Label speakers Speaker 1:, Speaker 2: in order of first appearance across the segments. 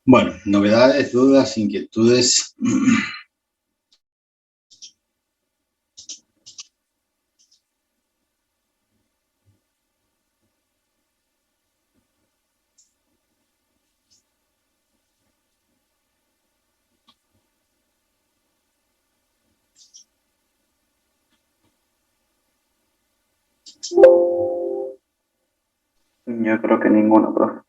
Speaker 1: Bueno, novedades, dudas, inquietudes.
Speaker 2: Yo creo que ninguno, profe.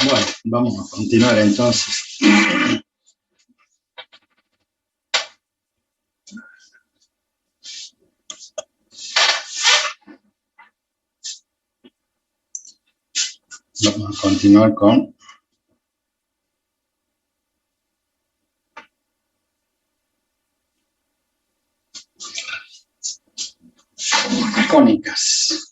Speaker 1: Bueno, vamos a continuar entonces. Vamos a continuar con cónicas.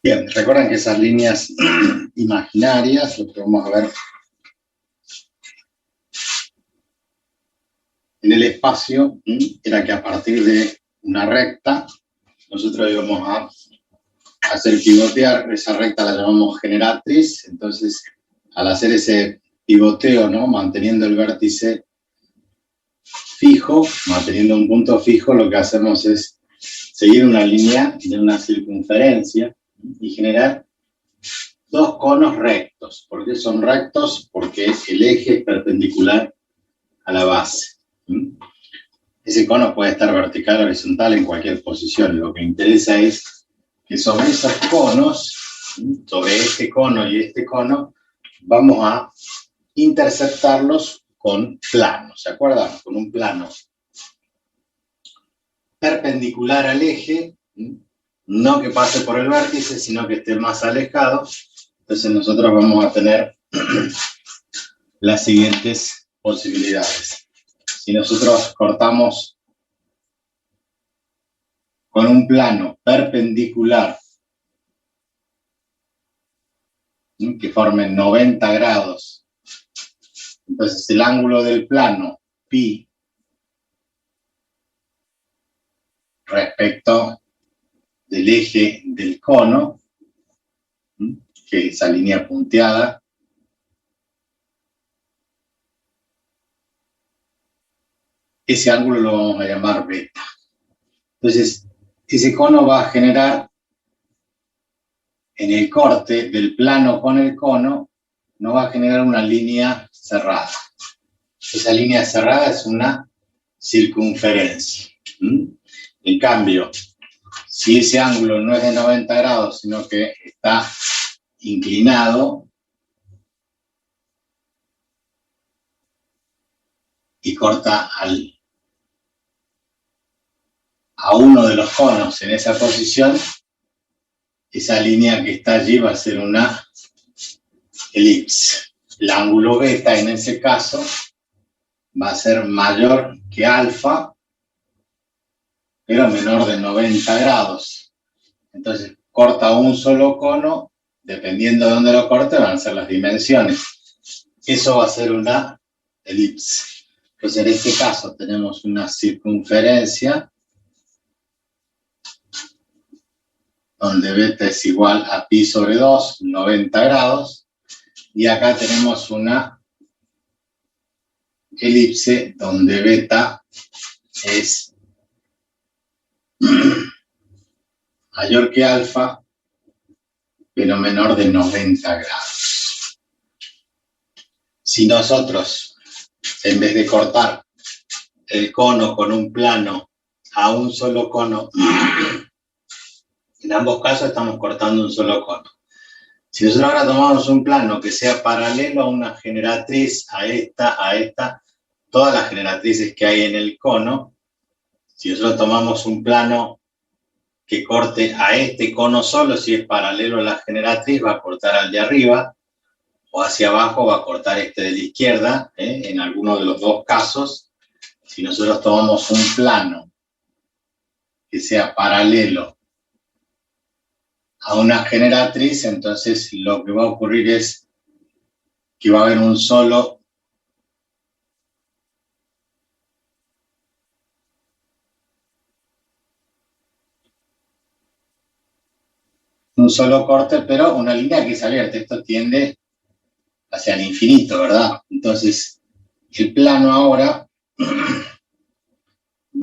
Speaker 1: Bien, recuerden que esas líneas imaginarias, lo que vamos a ver en el espacio, era que a partir de una recta, nosotros íbamos a hacer pivotear, esa recta la llamamos generatriz, entonces al hacer ese pivoteo, ¿no? Manteniendo el vértice fijo, manteniendo un punto fijo, lo que hacemos es seguir una línea de una circunferencia y generar dos conos rectos. ¿Por qué son rectos? Porque el eje es perpendicular a la base. Ese cono puede estar vertical o horizontal en cualquier posición. Lo que interesa es que sobre esos conos, sobre este cono y este cono, vamos a interceptarlos con planos. ¿Se acuerdan? Con un plano perpendicular al eje, no que pase por el vértice, sino que esté más alejado. Entonces nosotros vamos a tener las siguientes posibilidades. Si nosotros cortamos con un plano perpendicular que formen 90 grados, entonces el ángulo del plano pi respecto del eje del cono, que es esa línea punteada, ese ángulo lo vamos a llamar beta. Entonces, ese cono va a generar en el corte del plano con el cono nos va a generar una línea cerrada. Esa línea cerrada es una circunferencia. En cambio, si ese ángulo no es de 90 grados, sino que está inclinado y corta a uno de los conos en esa posición, esa línea que está allí va a ser una elipse. El ángulo beta en ese caso va a ser mayor que alfa, pero menor de 90 grados. Entonces, corta un solo cono, dependiendo de dónde lo corte, van a ser las dimensiones. Eso va a ser una elipse. Entonces, en este caso tenemos una circunferencia donde beta es igual a pi sobre 2, 90 grados, y acá tenemos una elipse donde beta es mayor que alfa, pero menor de 90 grados. Si nosotros, en vez de cortar el cono con un plano a un solo cono, en ambos casos estamos cortando un solo cono. Si nosotros ahora tomamos un plano que sea paralelo a una generatriz, a esta, todas las generatrices que hay en el cono, si nosotros tomamos un plano que corte a este cono solo, si es paralelo a la generatriz, va a cortar al de arriba, o hacia abajo va a cortar este de la izquierda, en alguno de los dos casos. Si nosotros tomamos un plano que sea paralelo a una generatriz, entonces lo que va a ocurrir es que va a haber un solo corte, pero una línea que es abierta. Esto tiende hacia el infinito, ¿verdad? Entonces, el plano ahora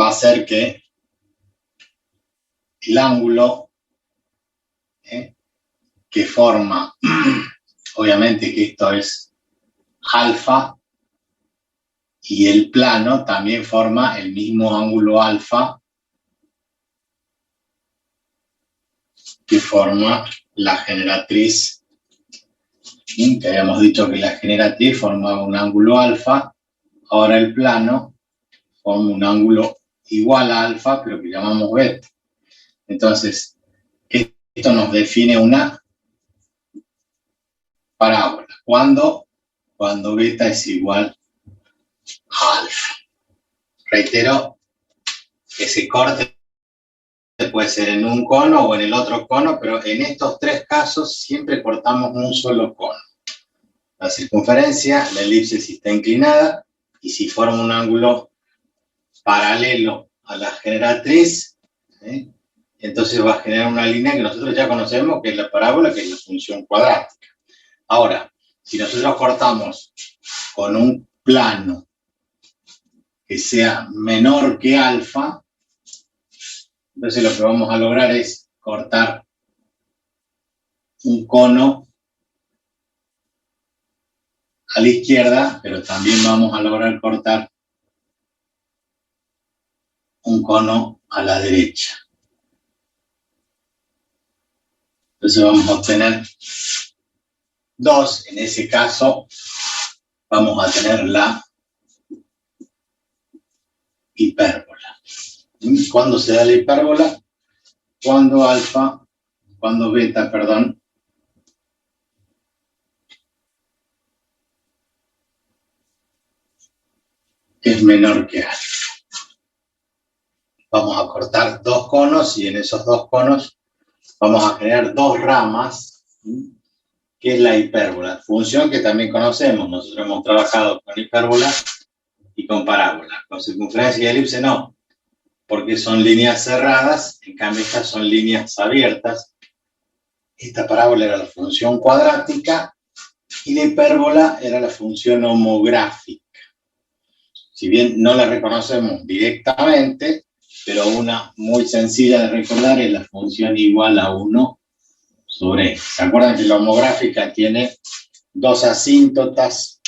Speaker 1: va a ser que el ángulo que forma, obviamente que esto es alfa, y el plano también forma el mismo ángulo alfa que forma la generatriz, que habíamos dicho que la generatriz formaba un ángulo alfa, ahora el plano forma un ángulo igual a alfa, pero que llamamos beta. Entonces, esto nos define una parábola. ¿Cuándo? Cuando beta es igual a alfa. Reitero, ese corte puede ser en un cono o en el otro cono, pero en estos tres casos siempre cortamos un solo cono. La circunferencia, la elipse si está inclinada, y si forma un ángulo paralelo a la generatriz, entonces va a generar una línea que nosotros ya conocemos, que es la parábola, que es la función cuadrática. Ahora, si nosotros cortamos con un plano que sea menor que alfa, entonces lo que vamos a lograr es cortar un cono a la izquierda, pero también vamos a lograr cortar un cono a la derecha. Entonces vamos a obtener dos. En ese caso vamos a tener la hipérbola. ¿Cuándo se da la hipérbola? Cuando beta, perdón, es menor que alfa. Vamos a cortar dos conos y en esos dos conos vamos a generar dos ramas, que es la hipérbola, función que también conocemos. Nosotros hemos trabajado con hipérbola y con parábola. Con circunferencia y elipse no, porque son líneas cerradas, en cambio estas son líneas abiertas. Esta parábola era la función cuadrática y la hipérbola era la función homográfica. Si bien no la reconocemos directamente, pero una muy sencilla de recordar es la función igual a 1 sobre x. ¿Se acuerdan que la homográfica tiene dos asíntotas,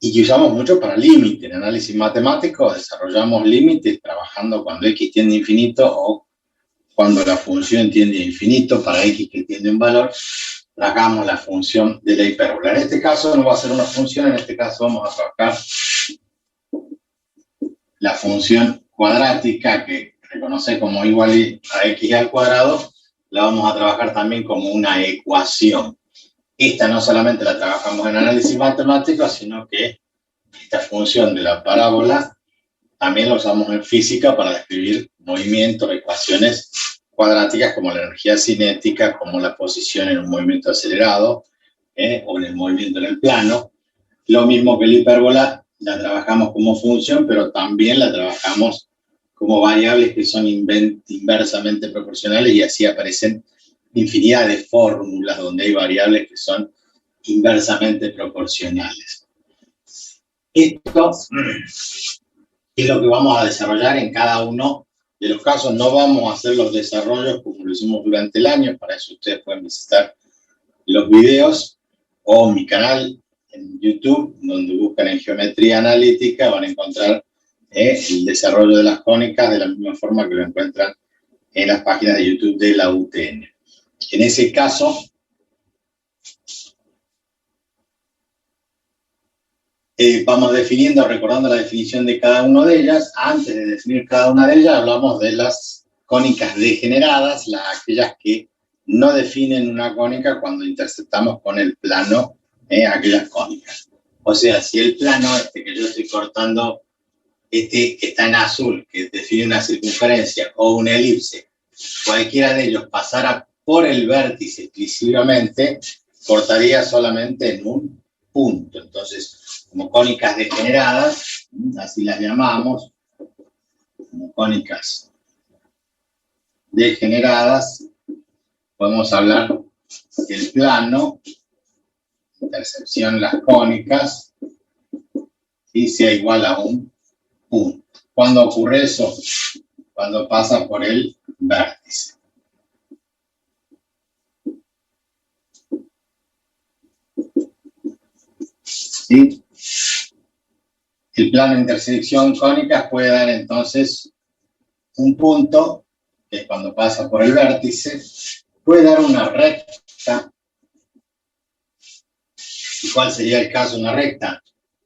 Speaker 1: y que usamos mucho para límite. En análisis matemático desarrollamos límites trabajando cuando x tiende a infinito o cuando la función tiende a infinito para x que tiende a un valor, trabajamos la función de la hipérbola. En este caso no va a ser una función, en este caso vamos a trabajar la función cuadrática que reconoce como igual a x al cuadrado, la vamos a trabajar también como una ecuación. Esta no solamente la trabajamos en análisis matemático, sino que esta función de la parábola también la usamos en física para describir movimientos, ecuaciones cuadráticas como la energía cinética, como la posición en un movimiento acelerado o en el movimiento en el plano. Lo mismo que la hipérbola, la trabajamos como función, pero también la trabajamos como variables que son inversamente proporcionales y así aparecen infinidad de fórmulas donde hay variables que son inversamente proporcionales. Esto es lo que vamos a desarrollar en cada uno de los casos. No vamos a hacer los desarrollos como lo hicimos durante el año, para eso ustedes pueden visitar los videos o mi canal en YouTube, donde buscan en geometría analítica, van a encontrar el desarrollo de las cónicas de la misma forma que lo encuentran en las páginas de YouTube de la UTN. En ese caso, vamos definiendo, recordando la definición de cada una de ellas. Antes de definir cada una de ellas, hablamos de las cónicas degeneradas, aquellas que no definen una cónica cuando interceptamos con el plano aquellas cónicas. O sea, si el plano que yo estoy cortando, que está en azul, que define una circunferencia o una elipse, cualquiera de ellos pasara por el vértice exclusivamente, cortaría solamente en un punto. Entonces, como cónicas degeneradas, así las llamamos, como cónicas degeneradas, podemos hablar que el plano, intercepción las cónicas, y sea igual a un punto. ¿Cuándo ocurre eso? Cuando pasa por el vértice. ¿Sí? El plano de intersección cónicas puede dar entonces un punto, que es cuando pasa por el vértice, puede dar una recta. ¿Y cuál sería el caso de una recta?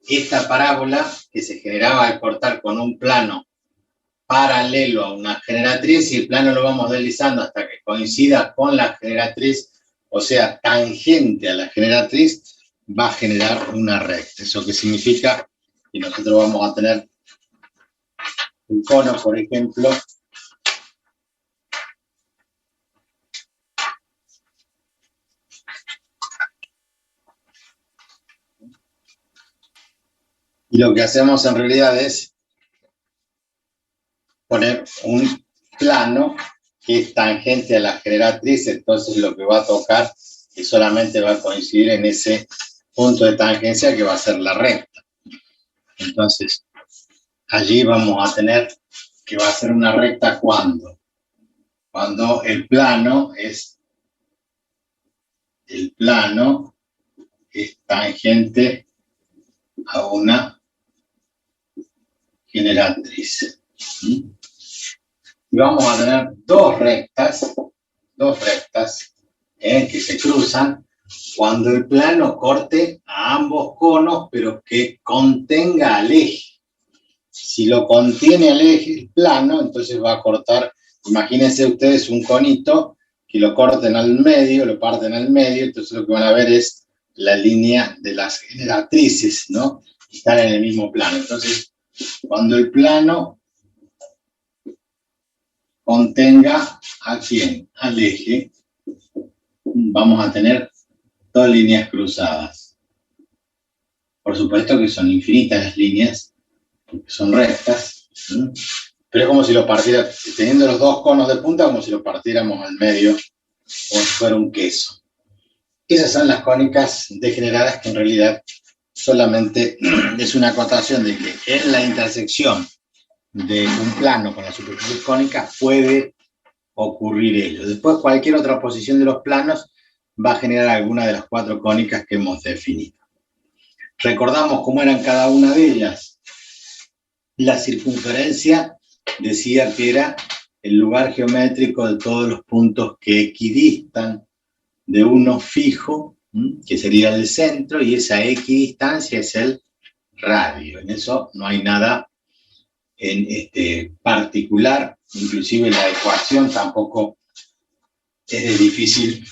Speaker 1: Esta parábola que se generaba al cortar con un plano paralelo a una generatriz, y el plano lo vamos deslizando hasta que coincida con la generatriz, o sea, tangente a la generatriz, va a generar una recta. ¿Eso qué significa? Que nosotros vamos a tener un cono, por ejemplo, y lo que hacemos en realidad es poner un plano que es tangente a la generatriz, entonces lo que va a tocar es solamente va a coincidir en ese punto de tangencia que va a ser la recta. Entonces, allí vamos a tener que va a ser una recta cuando el plano es tangente a una generatriz. Y vamos a tener dos rectas que se cruzan cuando el plano corte a ambos conos, pero que contenga al eje. Si lo contiene al eje, el plano, entonces va a cortar, imagínense ustedes un conito que lo corten al medio, lo parten al medio, entonces lo que van a ver es la línea de las generatrices, ¿no? Están en el mismo plano. Entonces, cuando el plano contenga ¿a quién? Al eje, vamos a tener dos líneas cruzadas. Por supuesto que son infinitas las líneas, porque son rectas, ¿sí? Pero es como si lo partiera, teniendo los dos conos de punta, como si lo partiéramos al medio, como si fuera un queso. Esas son las cónicas degeneradas, que en realidad solamente es una acotación de que en la intersección de un plano con la superficie cónica puede ocurrir ello. Después, cualquier otra posición de los planos va a generar alguna de las 4 cónicas que hemos definido. Recordamos cómo eran cada una de ellas. La circunferencia decía que era el lugar geométrico de todos los puntos que equidistan de uno fijo, que sería el centro, y esa equidistancia es el radio. En eso no hay nada en particular, inclusive la ecuación tampoco es de difícil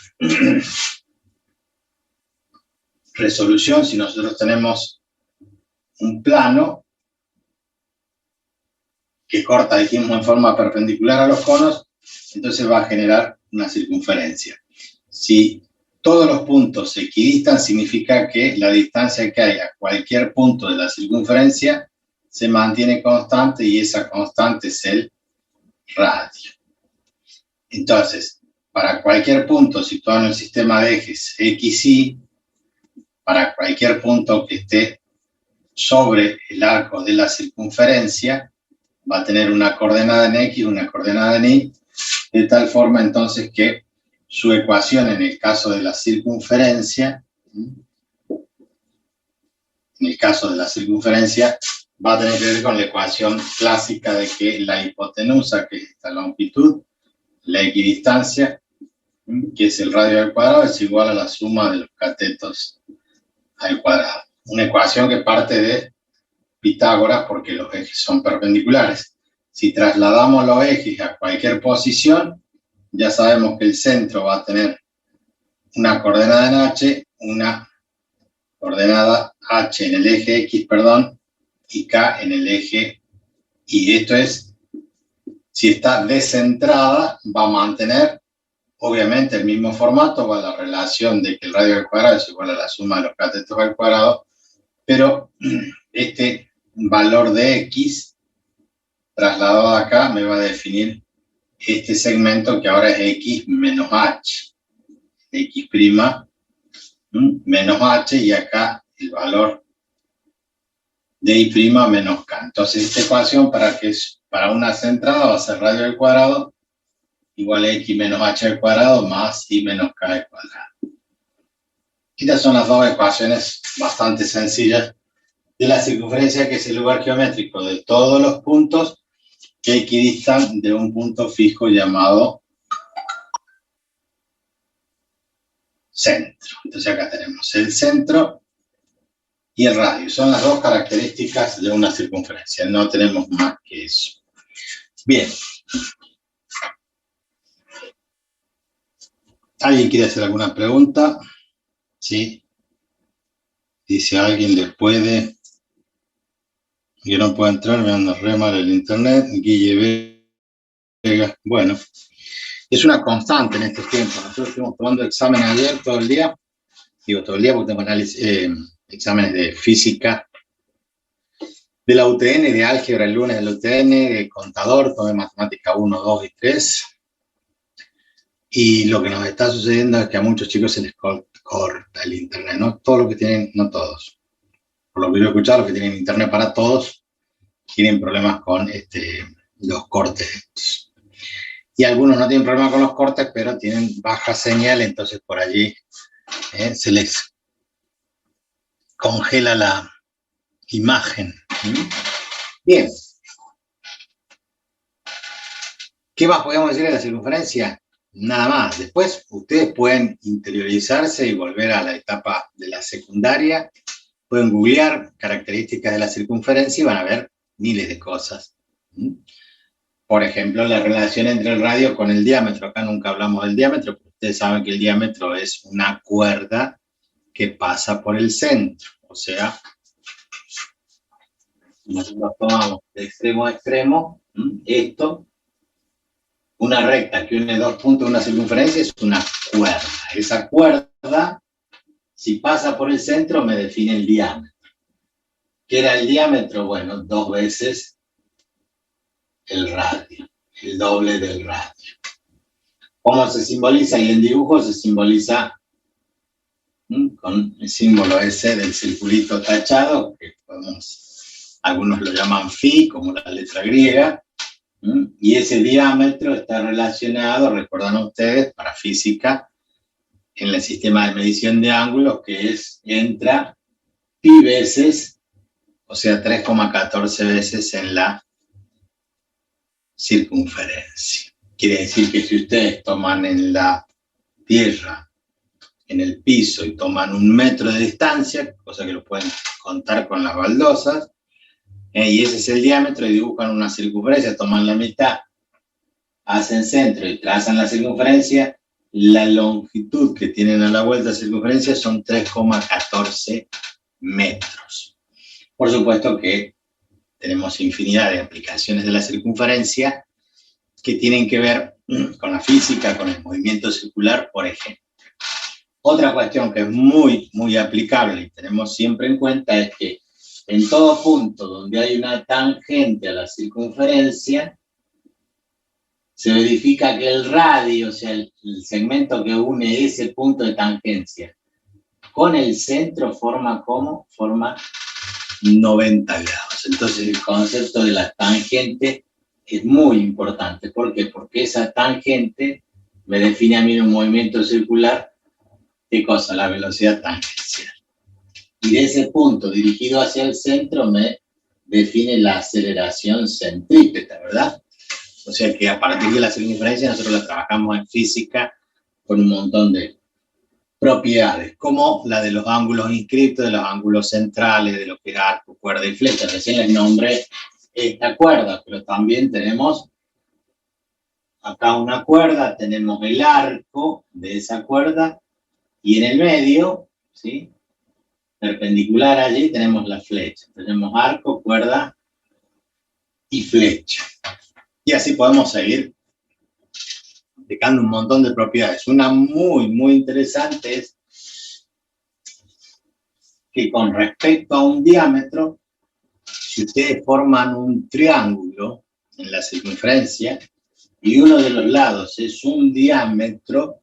Speaker 1: resolución. Si nosotros tenemos un plano que corta, dijimos, en forma perpendicular a los conos, entonces va a generar una circunferencia. Si todos los puntos se equidistan, significa que la distancia que hay a cualquier punto de la circunferencia se mantiene constante, y esa constante es el radio. Entonces, para cualquier punto situado en el sistema de ejes X, Y, para cualquier punto que esté sobre el arco de la circunferencia, va a tener una coordenada en X, una coordenada en Y, de tal forma entonces que su ecuación en el caso de la circunferencia, va a tener que ver con la ecuación clásica de que la hipotenusa, que es esta longitud, la equidistancia, que es el radio al cuadrado, es igual a la suma de los catetos al cuadrado. Una ecuación que parte de Pitágoras porque los ejes son perpendiculares. Si trasladamos los ejes a cualquier posición, ya sabemos que el centro va a tener una coordenada en H, una coordenada H en el eje X, y K en el eje Y. Esto es, si está descentrada, va a mantener obviamente el mismo formato, va a la relación de que el radio al cuadrado es igual a la suma de los catetos al cuadrado, pero este valor de X trasladado acá me va a definir este segmento que ahora es X menos H. X' menos H, y acá el valor de Y' menos K. Entonces esta ecuación para una centrada va a ser radio al cuadrado igual a X menos H al cuadrado más Y menos K al cuadrado. Estas son las dos ecuaciones bastante sencillas de la circunferencia, que es el lugar geométrico de todos los puntos que equidistan de un punto fijo llamado centro. Entonces acá tenemos el centro y el radio. Son las dos características de una circunferencia. No tenemos más que eso. Bien. ¿Alguien quiere hacer alguna pregunta? Sí. Dice alguien le puede. Yo no puedo entrar, me anda re mal el internet. Guille Vega. Bueno, es una constante en estos tiempos. Nosotros estuvimos tomando examen ayer todo el día. Digo todo el día porque tengo exámenes de física de la UTN, de álgebra el lunes de la UTN, de contador, tomé matemática 1, 2 y 3. Y lo que nos está sucediendo es que a muchos chicos se les corta el internet. No todos los que tienen, no todos. Por lo que yo he escuchado, los que tienen internet para todos tienen problemas con los cortes. Y algunos no tienen problema con los cortes, pero tienen baja señal, entonces por allí se les congela la imagen. Bien. ¿Qué más podemos decir de la circunferencia? Nada más. Después ustedes pueden interiorizarse y volver a la etapa de la secundaria. Pueden googlear características de la circunferencia y van a ver miles de cosas. Por ejemplo, la relación entre el radio con el diámetro. Acá nunca hablamos del diámetro, pero ustedes saben que el diámetro es una cuerda que pasa por el centro. O sea, nosotros tomamos de extremo a extremo esto. Una recta que une dos puntos de una circunferencia es una cuerda. Esa cuerda, si pasa por el centro, me define el diámetro. ¿Qué era el diámetro? Bueno, 2 veces el radio, el doble del radio. ¿Cómo se simboliza? Y en dibujo se simboliza con el símbolo ese del circulito tachado, que algunos lo llaman phi, como la letra griega, Y ese diámetro está relacionado, recuerdan ustedes, para física, en el sistema de medición de ángulos, que entra pi veces, o sea, 3,14 veces en la circunferencia. Quiere decir que si ustedes toman en la tierra, en el piso, y toman 1 metro de distancia, cosa que lo pueden contar con las baldosas, y ese es el diámetro, y dibujan una circunferencia, toman la mitad, hacen centro y trazan la circunferencia, la longitud que tienen a la vuelta de circunferencia son 3,14 metros. Por supuesto que tenemos infinidad de aplicaciones de la circunferencia que tienen que ver con la física, con el movimiento circular, por ejemplo. Otra cuestión que es muy, muy aplicable y tenemos siempre en cuenta es que en todo punto donde hay una tangente a la circunferencia, se verifica que el radio, o sea, el segmento que une ese punto de tangencia con el centro forma 90 grados. Entonces el concepto de la tangente es muy importante. ¿Por qué? Porque esa tangente me define a mí un movimiento circular. ¿Qué cosa? La velocidad tangencial. Y de ese punto dirigido hacia el centro me define la aceleración centrípeta, ¿verdad? O sea que a partir de la circunferencia nosotros la trabajamos en física con un montón de propiedades, como la de los ángulos inscriptos, de los ángulos centrales, de lo que es arco, cuerda y flecha. Recién les nombré esta cuerda, pero también tenemos acá una cuerda, tenemos el arco de esa cuerda, y en el medio, ¿sí?, perpendicular allí, tenemos la flecha. Tenemos arco, cuerda y flecha. Y así podemos seguir aplicando un montón de propiedades. Una muy, muy interesante es que con respecto a un diámetro, si ustedes forman un triángulo en la circunferencia y uno de los lados es un diámetro,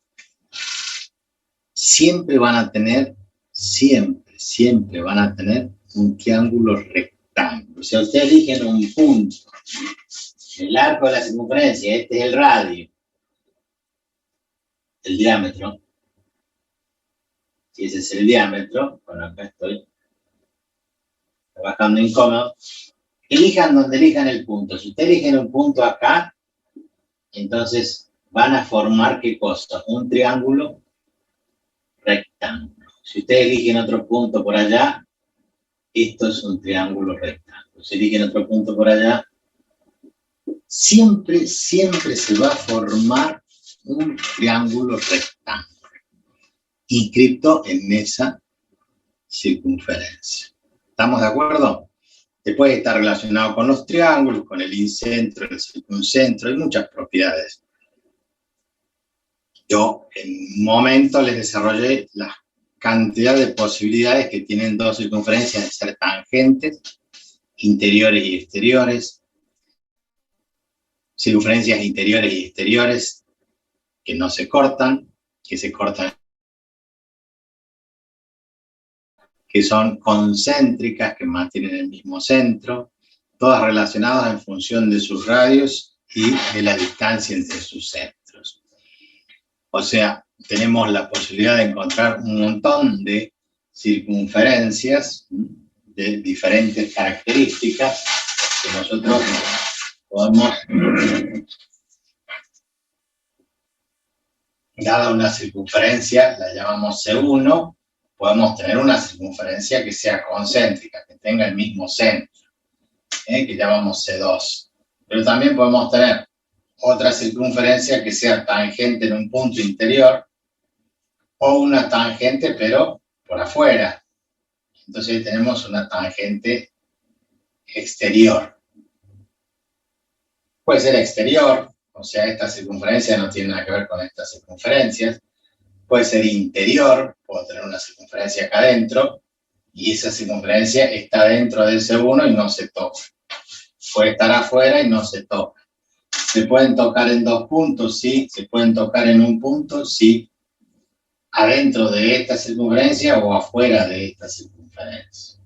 Speaker 1: siempre van a tener un triángulo rectángulo. O sea, ustedes eligen un punto, el arco de la circunferencia, este es el radio, el diámetro. Si ese es el diámetro, bueno, acá estoy trabajando incómodo. Elijan donde elijan el punto. Si ustedes eligen un punto acá, entonces van a formar, ¿qué cosa? Un triángulo rectángulo. Si ustedes eligen otro punto por allá, esto es un triángulo rectángulo. Si eligen otro punto por allá, siempre se va a formar un triángulo rectángulo inscripto en esa circunferencia. ¿Estamos de acuerdo? Después está relacionado con los triángulos, con el incentro, el circuncentro, hay muchas propiedades. Yo en un momento les desarrollé la cantidad de posibilidades que tienen dos circunferencias de ser tangentes, interiores y exteriores, circunferencias interiores y exteriores que no se cortan, que se cortan, que son concéntricas, que mantienen el mismo centro, todas relacionadas en función de sus radios y de la distancia entre sus centros. O sea, tenemos la posibilidad de encontrar un montón de circunferencias de diferentes características que nosotros podemos, dada una circunferencia, la llamamos C1, podemos tener una circunferencia que sea concéntrica, que tenga el mismo centro, que llamamos C2. Pero también podemos tener otra circunferencia que sea tangente en un punto interior, o una tangente pero por afuera. Entonces tenemos una tangente exterior. Puede ser exterior, o sea, esta circunferencia no tiene nada que ver con estas circunferencias. Puede ser interior, puedo tener una circunferencia acá adentro, y esa circunferencia está dentro del C1 y no se toca. Puede estar afuera y no se toca. ¿Se pueden tocar en dos puntos? Sí. ¿Se pueden tocar en un punto? Sí. ¿Adentro de esta circunferencia o afuera de esta circunferencia?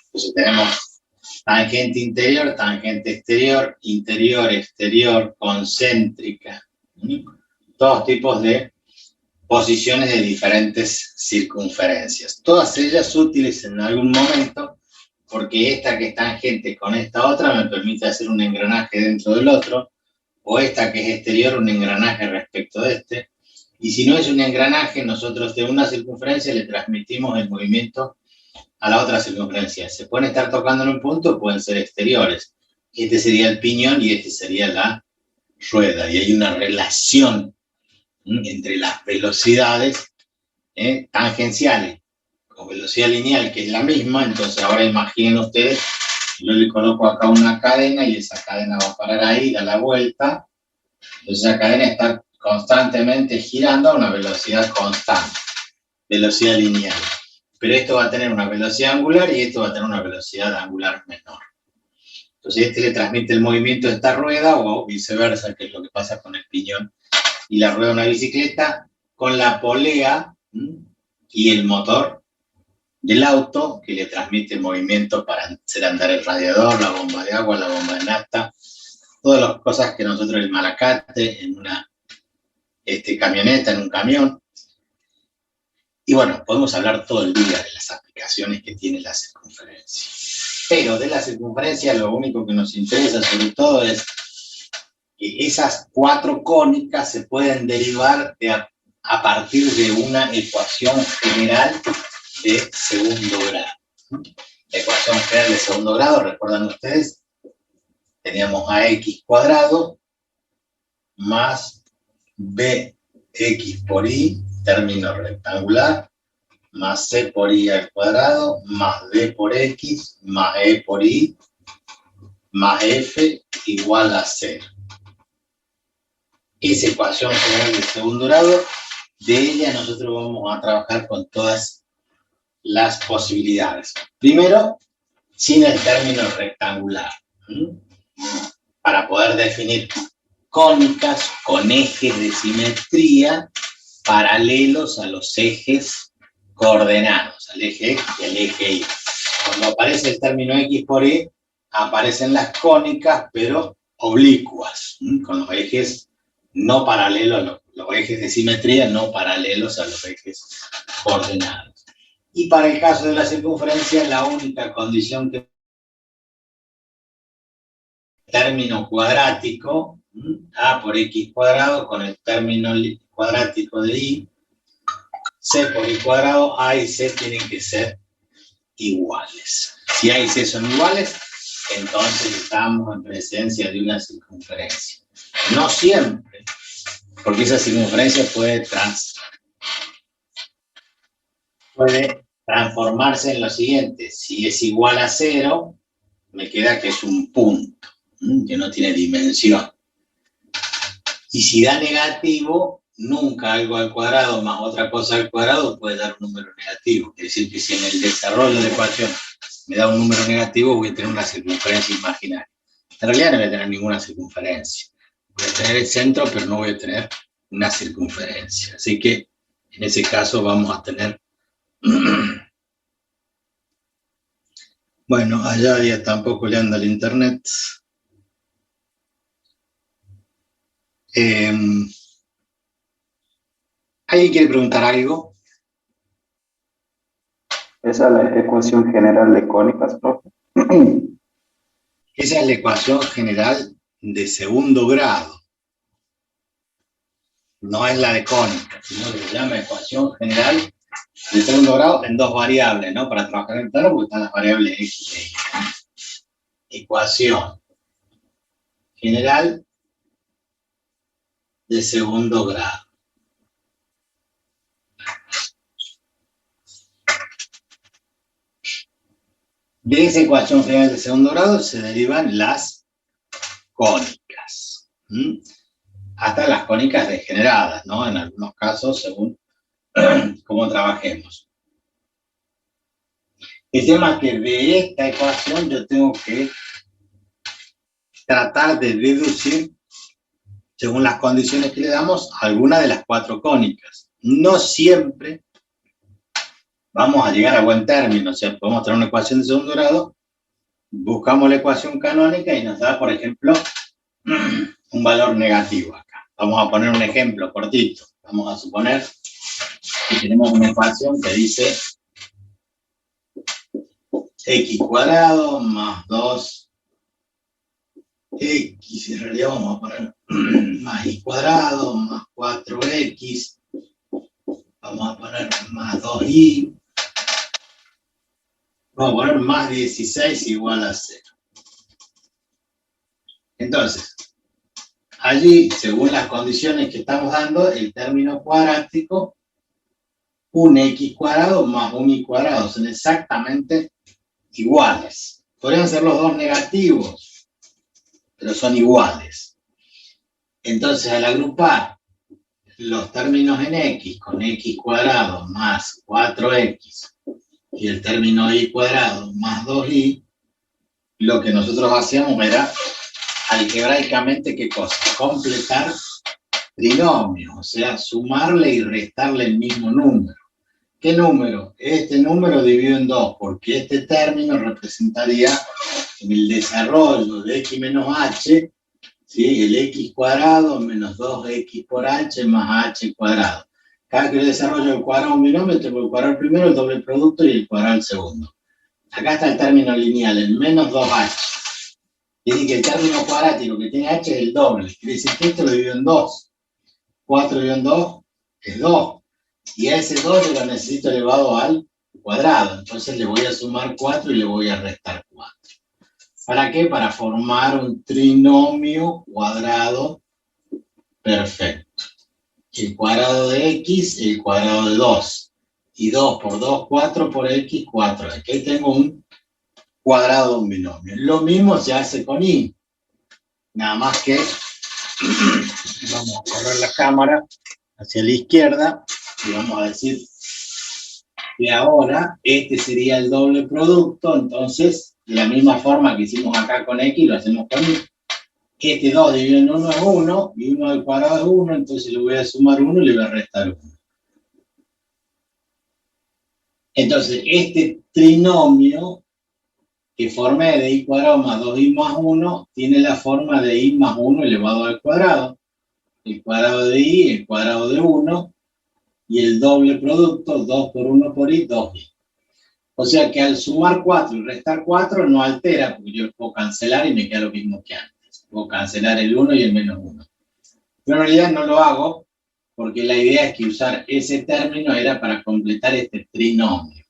Speaker 1: Entonces tenemos tangente interior, tangente exterior, interior, exterior, concéntrica. Todos tipos de posiciones de diferentes circunferencias. Todas ellas útiles en algún momento, porque esta que es tangente con esta otra me permite hacer un engranaje dentro del otro, o esta que es exterior, un engranaje respecto de este. Y si no es un engranaje, nosotros de una circunferencia le transmitimos el movimiento a la otra circunferencia. Se pueden estar tocando en un punto, pueden ser exteriores. Este sería el piñón y este sería la rueda. Y hay una relación entre las velocidades tangenciales con velocidad lineal, que es la misma. Entonces ahora imaginen ustedes, yo le coloco acá una cadena y esa cadena va a parar ahí, da la vuelta. Entonces esa cadena está constantemente girando a una velocidad constante, velocidad lineal. Pero esto va a tener una velocidad angular y esto va a tener una velocidad angular menor. Entonces este le transmite el movimiento de esta rueda o viceversa, que es lo que pasa con el piñón y la rueda de una bicicleta, con la polea y el motor del auto, que le transmite el movimiento para hacer andar el radiador, la bomba de agua, la bomba de nafta, todas las cosas que nosotros, el malacate, en una camioneta, en un camión. Y bueno, podemos hablar todo el día de las aplicaciones que tiene la circunferencia. Pero de la circunferencia lo único que nos interesa sobre todo es que esas cuatro cónicas se pueden derivar a partir de una ecuación general de segundo grado. La ecuación general de segundo grado, ¿recuerdan ustedes? Teníamos ax cuadrado más bx por y, término rectangular, más c por y al cuadrado, más d por x, más e por y, más f igual a 0. Esa ecuación general de segundo grado, de ella nosotros vamos a trabajar con todas las posibilidades. Primero, sin el término rectangular, para poder definir cónicas con ejes de simetría paralelos a los ejes coordenados, al eje X y al eje Y. Cuando aparece el término X por Y, aparecen las cónicas, pero oblicuas, con los ejes no paralelos, los ejes de simetría no paralelos a los ejes coordenados. Y para el caso de la circunferencia, la única condición que término cuadrático, a por x cuadrado, con el término cuadrático de y, c por y cuadrado, a y c tienen que ser iguales. Si a y c son iguales, entonces estamos en presencia de una circunferencia. No siempre, porque esa circunferencia puede transformarse en lo siguiente. Si es igual a 0, me queda que es un punto, que no tiene dimensión. Y si da negativo, nunca algo al cuadrado más otra cosa al cuadrado puede dar un número negativo. Es decir, que si en el desarrollo de la ecuación me da un número negativo, voy a tener una circunferencia imaginaria. En realidad no voy a tener ninguna circunferencia. Voy a tener el centro, pero no voy a tener una circunferencia. Así que en ese caso vamos a tener... Bueno, allá ya tampoco le anda el internet. ¿Alguien quiere preguntar algo?
Speaker 2: Esa es la ecuación general de cónicas, profe.
Speaker 1: Esa es la ecuación general de segundo grado. No es la de cónicas, sino que se llama ecuación general de segundo grado en dos variables, ¿no? Para trabajar en plano, porque están las variables x y y. Ecuación general de segundo grado. De esa ecuación general de segundo grado se derivan las cónicas. Hasta las cónicas degeneradas, ¿no? En algunos casos, según cómo trabajemos. El tema es que de esta ecuación yo tengo que tratar de deducir, según las condiciones que le damos, alguna de las cuatro cónicas. No siempre vamos a llegar a buen término, o sea, podemos tener una ecuación de segundo grado buscamos la ecuación canónica y nos da, por ejemplo, un valor negativo acá. Vamos a poner un ejemplo cortito. Vamos a suponer que tenemos una ecuación que dice x cuadrado más 2x, en realidad vamos a poner más y cuadrado más 4x, vamos a poner más 2y, vamos a poner más 16 igual a 0. Entonces, allí, según las condiciones que estamos dando, el término cuadrático, un x cuadrado más un y cuadrado, son exactamente iguales. Podrían ser los dos negativos, pero son iguales. Entonces, al agrupar los términos en x con x cuadrado más 4x y el término y cuadrado más 2y, lo que nosotros hacíamos era algebraicamente, ¿qué cosa? Completar trinomios, o sea, sumarle y restarle el mismo número. ¿Qué número? Este número dividido en 2, porque este término representaría en el desarrollo de x menos h, ¿sí? El x cuadrado menos 2x por h más h cuadrado. Cada que yo desarrollo el cuadrado de un binomio, tengo el cuadrado primero, el doble producto y el cuadrado el segundo. Acá está el término lineal, el menos 2h. Quiere que el término cuadrático que tiene h es el doble. Quiere decir que esto lo divido en 2. 4 dividido en 2 es 2. Y a ese 2 yo lo necesito elevado al cuadrado. Entonces le voy a sumar 4 y le voy a restar 4. ¿Para qué? Para formar un trinomio cuadrado perfecto. El cuadrado de x, el cuadrado de 2. Y 2 por 2, 4 por x, 4. Aquí tengo un cuadrado de un binomio. Lo mismo se hace con y. Nada más que vamos a correr la cámara hacia la izquierda y vamos a decir que ahora este sería el doble producto, entonces de la misma forma que hicimos acá con x, lo hacemos con y. Este 2 dividido en 1 es 1, y 1 al cuadrado es 1, entonces le voy a sumar 1 y le voy a restar 1. Entonces, este trinomio que formé de y cuadrado más 2y más 1, tiene la forma de y más 1 elevado al cuadrado. El cuadrado de y, el cuadrado de 1, y el doble producto, 2 por 1 por y, 2y. O sea que al sumar 4 y restar 4 no altera, porque yo puedo cancelar y me queda lo mismo que antes. Puedo cancelar el 1 y el menos 1. Pero en realidad no lo hago, porque la idea es que usar ese término era para completar este trinomio.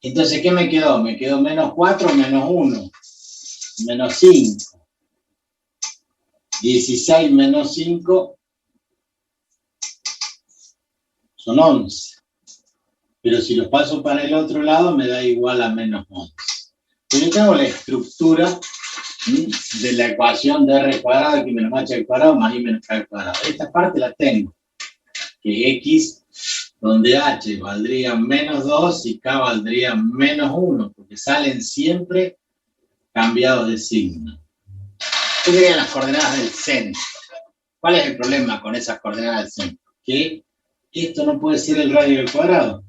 Speaker 1: Entonces, ¿qué me quedó? Me quedó menos 4, menos 1, menos 5. 16 menos 5 son 11. Pero si los paso para el otro lado, me da igual a menos 11. Pero yo tengo la estructura de la ecuación de r cuadrado, x menos h al cuadrado, más y menos k al cuadrado. Esta parte la tengo, que x, donde h valdría menos 2 y k valdría menos 1, porque salen siempre cambiados de signo. Estas serían las coordenadas del centro. ¿Cuál es el problema con esas coordenadas del centro? Que esto no puede ser el radio del cuadrado.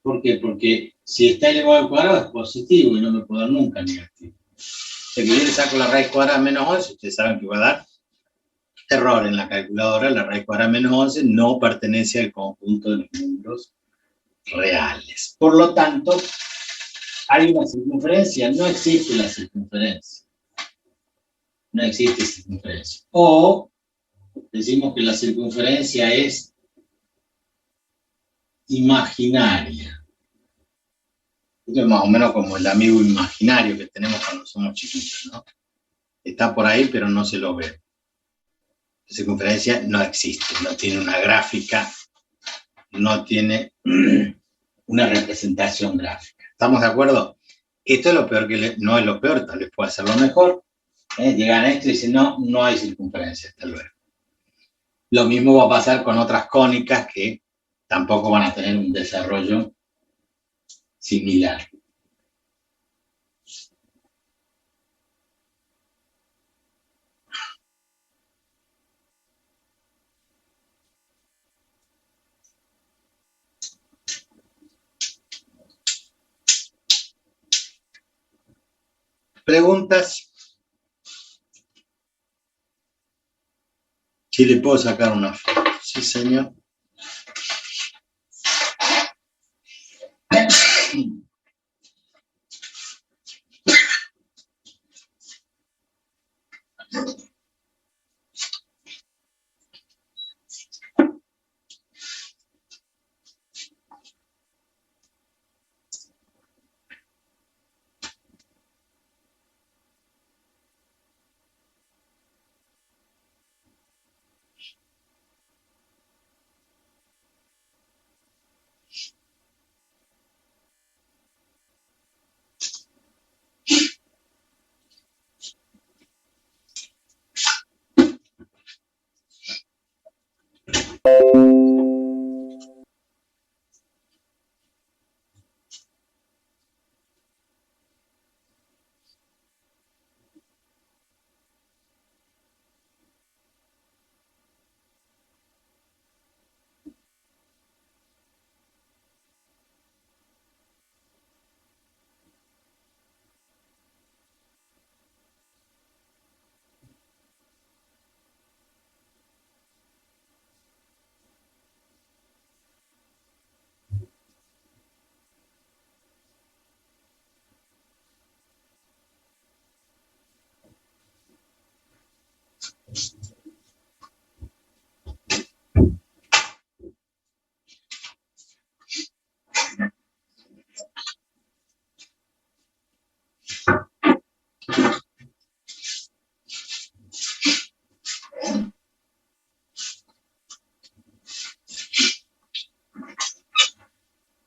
Speaker 1: ¿Por qué? Porque si está elevado al cuadrado es positivo y no me puedo dar nunca negativo. O sea que yo le saco la raíz cuadrada menos 11, ustedes saben que va a dar error en la calculadora, la raíz cuadrada menos 11 no pertenece al conjunto de los números reales. Por lo tanto, hay una circunferencia, no existe la circunferencia. No existe circunferencia. O decimos que la circunferencia es imaginaria. Esto es más o menos como el amigo imaginario que tenemos cuando somos chiquitos, ¿no? Está por ahí, pero no se lo ve. La circunferencia no existe, no tiene una gráfica, no tiene una representación gráfica. ¿Estamos de acuerdo? Esto es lo peor que no es lo peor, tal vez pueda ser lo mejor. Llegan a esto y dicen, no, no hay circunferencia, hasta luego. Lo mismo va a pasar con otras cónicas que tampoco van a tener un desarrollo similar. ¿Preguntas? Sí, le puedo sacar una foto. Sí, señor.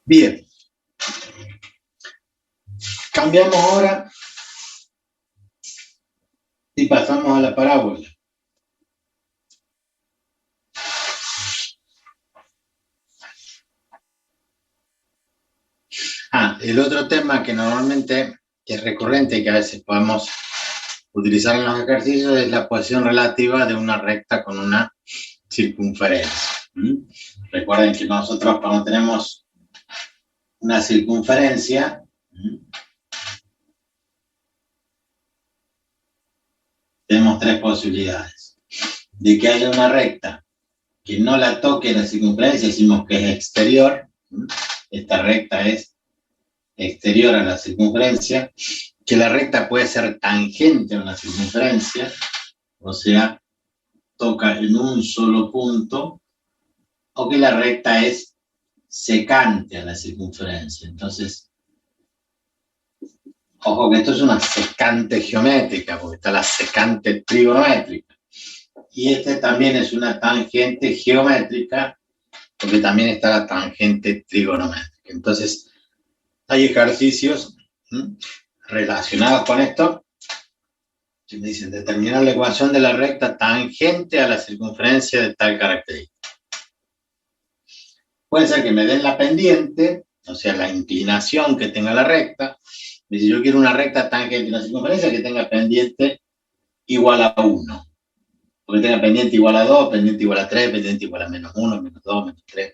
Speaker 1: Bien. Cambiamos ahora y pasamos a la parábola. El otro tema que normalmente es recurrente y que a veces podemos utilizar en los ejercicios es la posición relativa de una recta con una circunferencia. Recuerden que nosotros cuando tenemos una circunferencia, tenemos tres posibilidades. De que haya una recta que no la toque la circunferencia, decimos que es exterior. Esta recta es exterior a la circunferencia. Que la recta puede ser tangente a una circunferencia, o sea, toca en un solo punto, o que la recta es secante a la circunferencia. Entonces, ojo que esto es una secante geométrica, porque está la secante trigonométrica. Y este también es una tangente geométrica, porque también está la tangente trigonométrica. Entonces, hay ejercicios relacionados con esto. Si me dicen, determinar la ecuación de la recta tangente a la circunferencia de tal característica. Puede ser que me den la pendiente, o sea, la inclinación que tenga la recta. Y si yo quiero una recta tangente a una circunferencia que tenga pendiente igual a 1. Porque tenga pendiente igual a 2, pendiente igual a 3, pendiente igual a menos 1, menos 2, menos 3.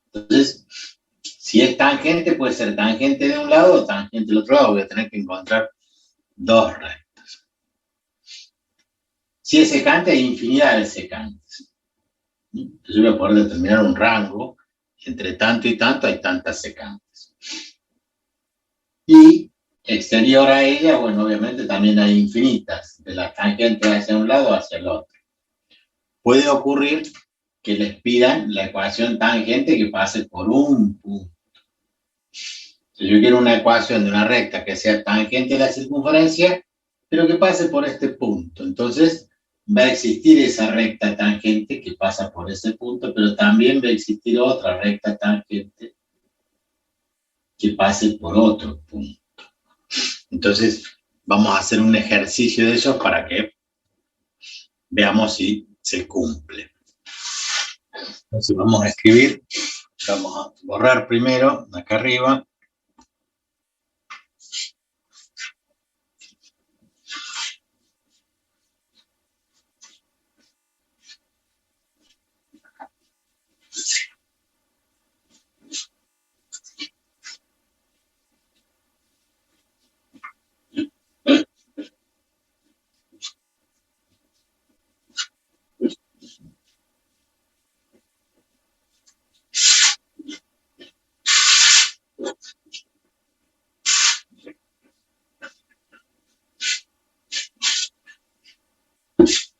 Speaker 1: Entonces, si es tangente, puede ser tangente de un lado o tangente del otro lado. Voy a tener que encontrar dos rectas. Si es secante, hay infinidad de secantes. Entonces voy a poder determinar un rango. Entre tanto y tanto hay tantas secantes. Y exterior a ella, bueno, obviamente también hay infinitas, de las tangentes hacia un lado o hacia el otro. Puede ocurrir que les pidan la ecuación tangente que pase por un punto. Si yo quiero una ecuación de una recta que sea tangente a la circunferencia, pero que pase por este punto. Entonces, va a existir esa recta tangente que pasa por ese punto, pero también va a existir otra recta tangente que pase por otro punto. Entonces, vamos a hacer un ejercicio de esos para que veamos si se cumple. Entonces, vamos a escribir, vamos a borrar primero, acá arriba.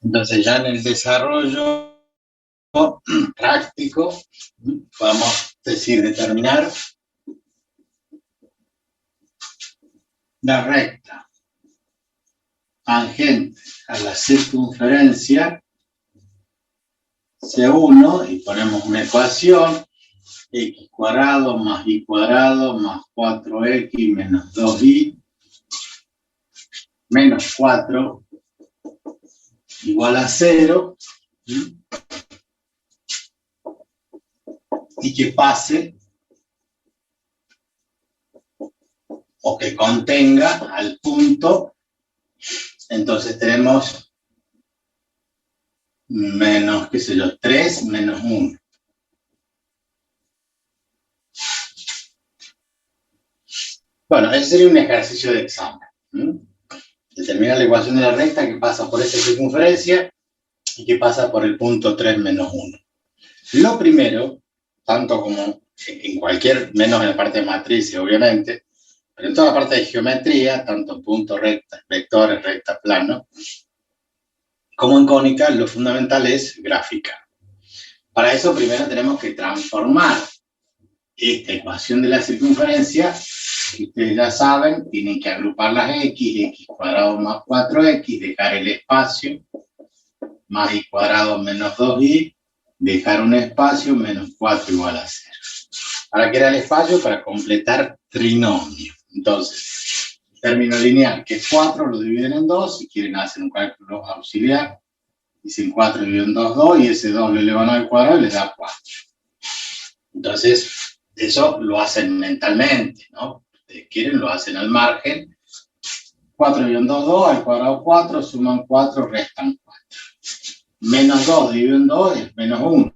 Speaker 1: Entonces ya en el desarrollo práctico podemos determinar la recta tangente a la circunferencia C1 y ponemos una ecuación x cuadrado más y cuadrado más 4x menos 2y menos 4 igual a 0 y que pase o que contenga al punto. Entonces tenemos menos, qué sé yo, 3 menos 1. Bueno, ese sería un ejercicio de examen. Determinar la ecuación de la recta que pasa por esta circunferencia y que pasa por el punto 3 menos 1. Lo primero, tanto como en cualquier, menos en la parte de matrices, obviamente, pero en toda la parte de geometría, tanto en puntos, rectas, vectores, recta, plano, como en cónica, lo fundamental es gráfica. Para eso primero tenemos que transformar esta ecuación de la circunferencia, que ustedes ya saben, tienen que agrupar las x cuadrado más 4x, dejar el espacio, más y cuadrado menos 2y, dejar un espacio, menos 4 igual a 0. ¿Para qué era el espacio? Para completar trinomio. Entonces, término lineal, que es 4, lo dividen en 2, si quieren hacer un cálculo auxiliar, dicen 4 dividido en 2, 2, y ese 2 lo elevan al cuadrado y les da 4. Entonces, eso lo hacen mentalmente, ¿no? Si quieren, lo hacen al margen. 4 dividido en 2, 2, al cuadrado 4, suman 4, restan 4. Menos 2 dividido en 2 es menos 1.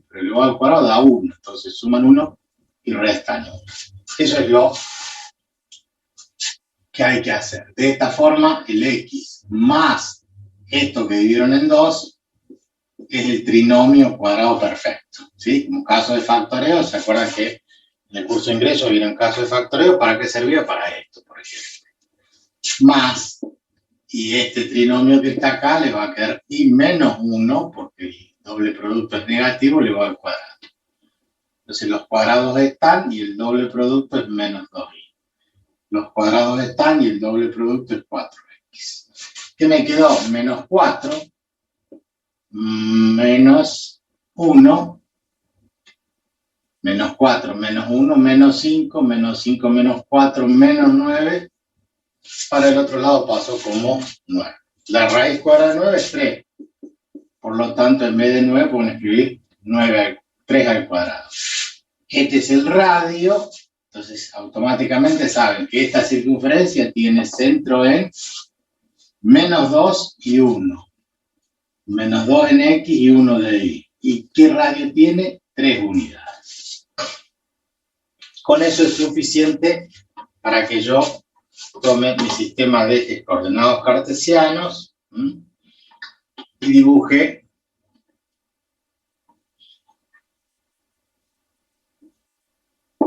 Speaker 1: Pero elevado al cuadrado da 1. Entonces suman 1 y restan 1. Eso es lo que hay que hacer. De esta forma, el x más esto que dividieron en 2 es el trinomio cuadrado perfecto. ¿Sí? Como caso de factoreo, ¿se acuerdan que en el curso de ingreso vieron caso de factoreo? ¿Para qué servía? Para esto, por ejemplo. Más, y este trinomio que está acá le va a quedar y menos 1, porque el doble producto es negativo, le va al cuadrado. Entonces los cuadrados están y el doble producto es menos 2y. Los cuadrados están y el doble producto es 4x. ¿Qué me quedó? Menos 4 menos 1, menos 4 menos 1, menos 5 menos 4, menos 9. Para el otro lado pasó como 9. La raíz cuadrada de 9 es 3. Por lo tanto, en vez de 9, pueden escribir 3 al cuadrado. Este es el radio. Entonces, automáticamente saben que esta circunferencia tiene centro en menos 2 y 1. Menos 2 en x y 1 de y. ¿Y qué radio tiene? 3 unidades. Con eso es suficiente para que yo tome mi sistema de ejes coordenados cartesianos y dibuje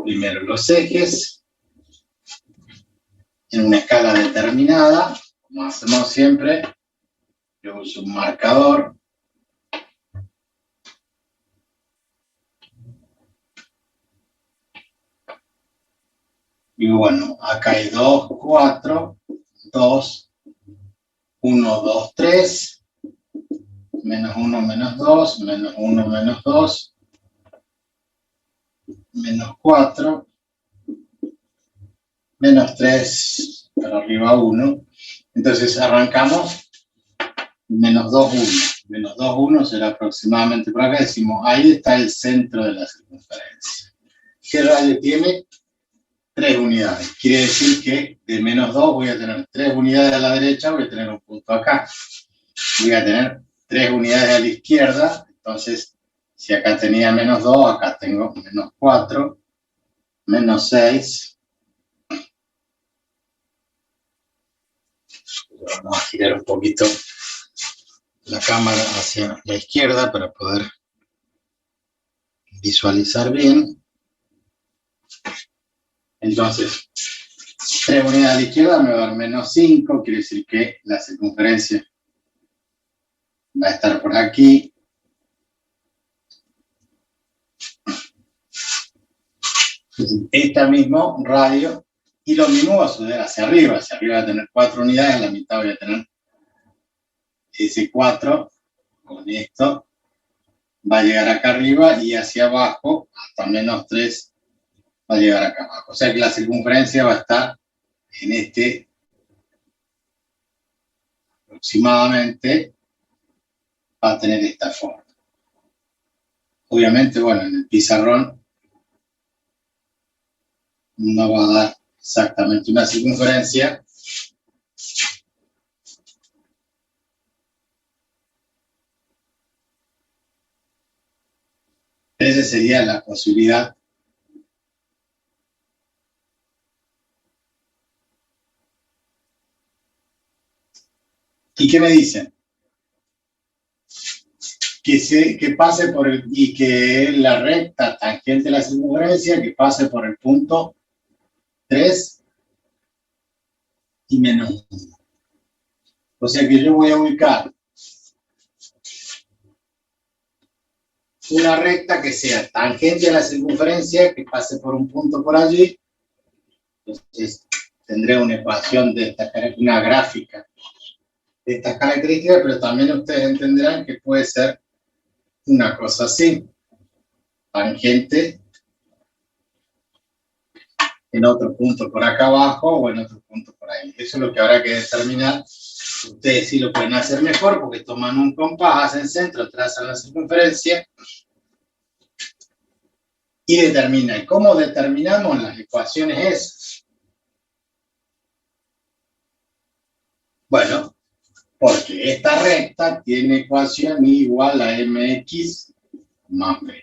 Speaker 1: primero los ejes en una escala determinada, como hacemos siempre. Yo uso un marcador. Y bueno, acá hay 2, 4, 2, 1, 2, 3, menos 1, menos 2, menos 1, menos 2, menos 4, menos 3, para arriba 1. Entonces arrancamos menos 2, 1. Menos 2, 1 será aproximadamente por acá. Decimos, ahí está el centro de la circunferencia. ¿Qué radio tiene? 3 unidades. Quiere decir que de menos 2 voy a tener 3 unidades a la derecha, voy a tener un punto acá. Voy a tener 3 unidades a la izquierda. Entonces, si acá tenía menos 2, acá tengo menos 4, menos 6. Vamos a girar un poquito la cámara hacia la izquierda para poder visualizar bien. Entonces, 3 unidades a la izquierda me va a dar menos 5, quiere decir que la circunferencia va a estar por aquí. Esta mismo radio, y lo mismo va a suceder hacia arriba va a tener 4 unidades, en la mitad voy a tener ese 4, con esto va a llegar acá arriba y hacia abajo, hasta menos 3, va a llegar acá abajo. O sea que la circunferencia va a estar en este, aproximadamente, va a tener esta forma. Obviamente, bueno, en el pizarrón no va a dar exactamente una circunferencia. Esa sería la posibilidad. ¿Y qué me dicen? Que pase por el, y que la recta tangente a la circunferencia, que pase por el punto 3 y menos 1. O sea que yo voy a ubicar una recta que sea tangente a la circunferencia, que pase por un punto por allí. Entonces tendré una ecuación de esta, una gráfica de estas características, pero también ustedes entenderán que puede ser una cosa así, tangente en otro punto por acá abajo o en otro punto por ahí. Eso es lo que habrá que determinar. Ustedes sí lo pueden hacer mejor porque toman un compás, hacen centro, trazan la circunferencia y determinan. ¿Cómo determinamos las ecuaciones esas? Bueno, porque esta recta tiene ecuación igual a mx más b.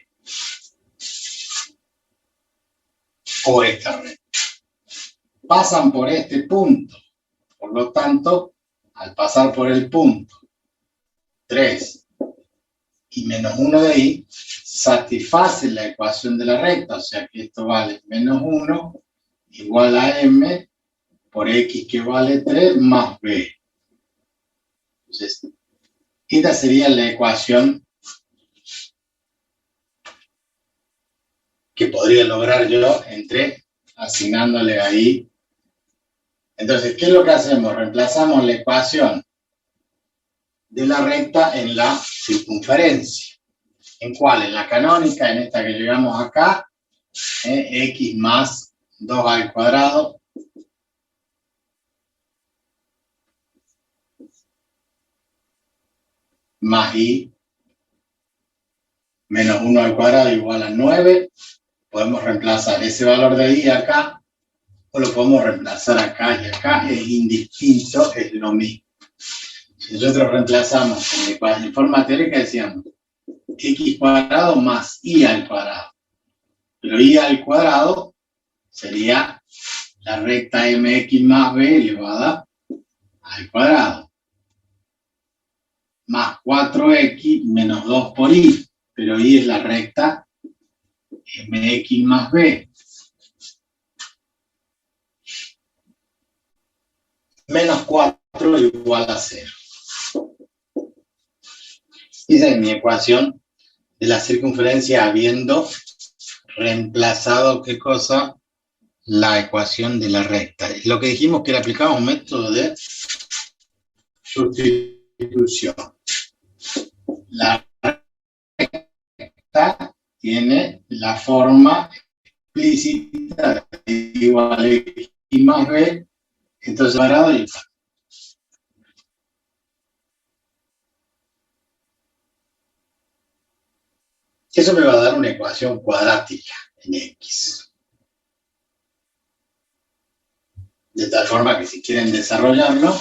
Speaker 1: O esta recta. Pasan por este punto. Por lo tanto, al pasar por el punto 3 y menos 1 de ahí, satisface la ecuación de la recta. O sea que esto vale menos 1 igual a m por x que vale 3 más b. Entonces, esta sería la ecuación que podría lograr yo asignándole ahí. Entonces, ¿qué es lo que hacemos? Reemplazamos la ecuación de la recta en la circunferencia. ¿En cuál? En la canónica, en esta que llegamos acá, x más 2 al cuadrado más y menos 1 al cuadrado igual a 9. Podemos reemplazar ese valor de y acá, o lo podemos reemplazar acá y acá, es indistinto, es lo mismo. Si nosotros reemplazamos en forma teórica decíamos x cuadrado más y al cuadrado. Pero y al cuadrado sería la recta mx más b elevada al cuadrado. Más 4x menos 2 por y. Pero y es la recta mx más b. Menos 4 igual a 0. Esa es mi ecuación de la circunferencia habiendo reemplazado, ¿qué cosa? La ecuación de la recta. Lo que dijimos que le aplicamos un método de sustitución. La recta tiene la forma explícita de igual a x más b, entonces cuadrado y eso me va a dar una ecuación cuadrática en x. De tal forma que si quieren desarrollarlo,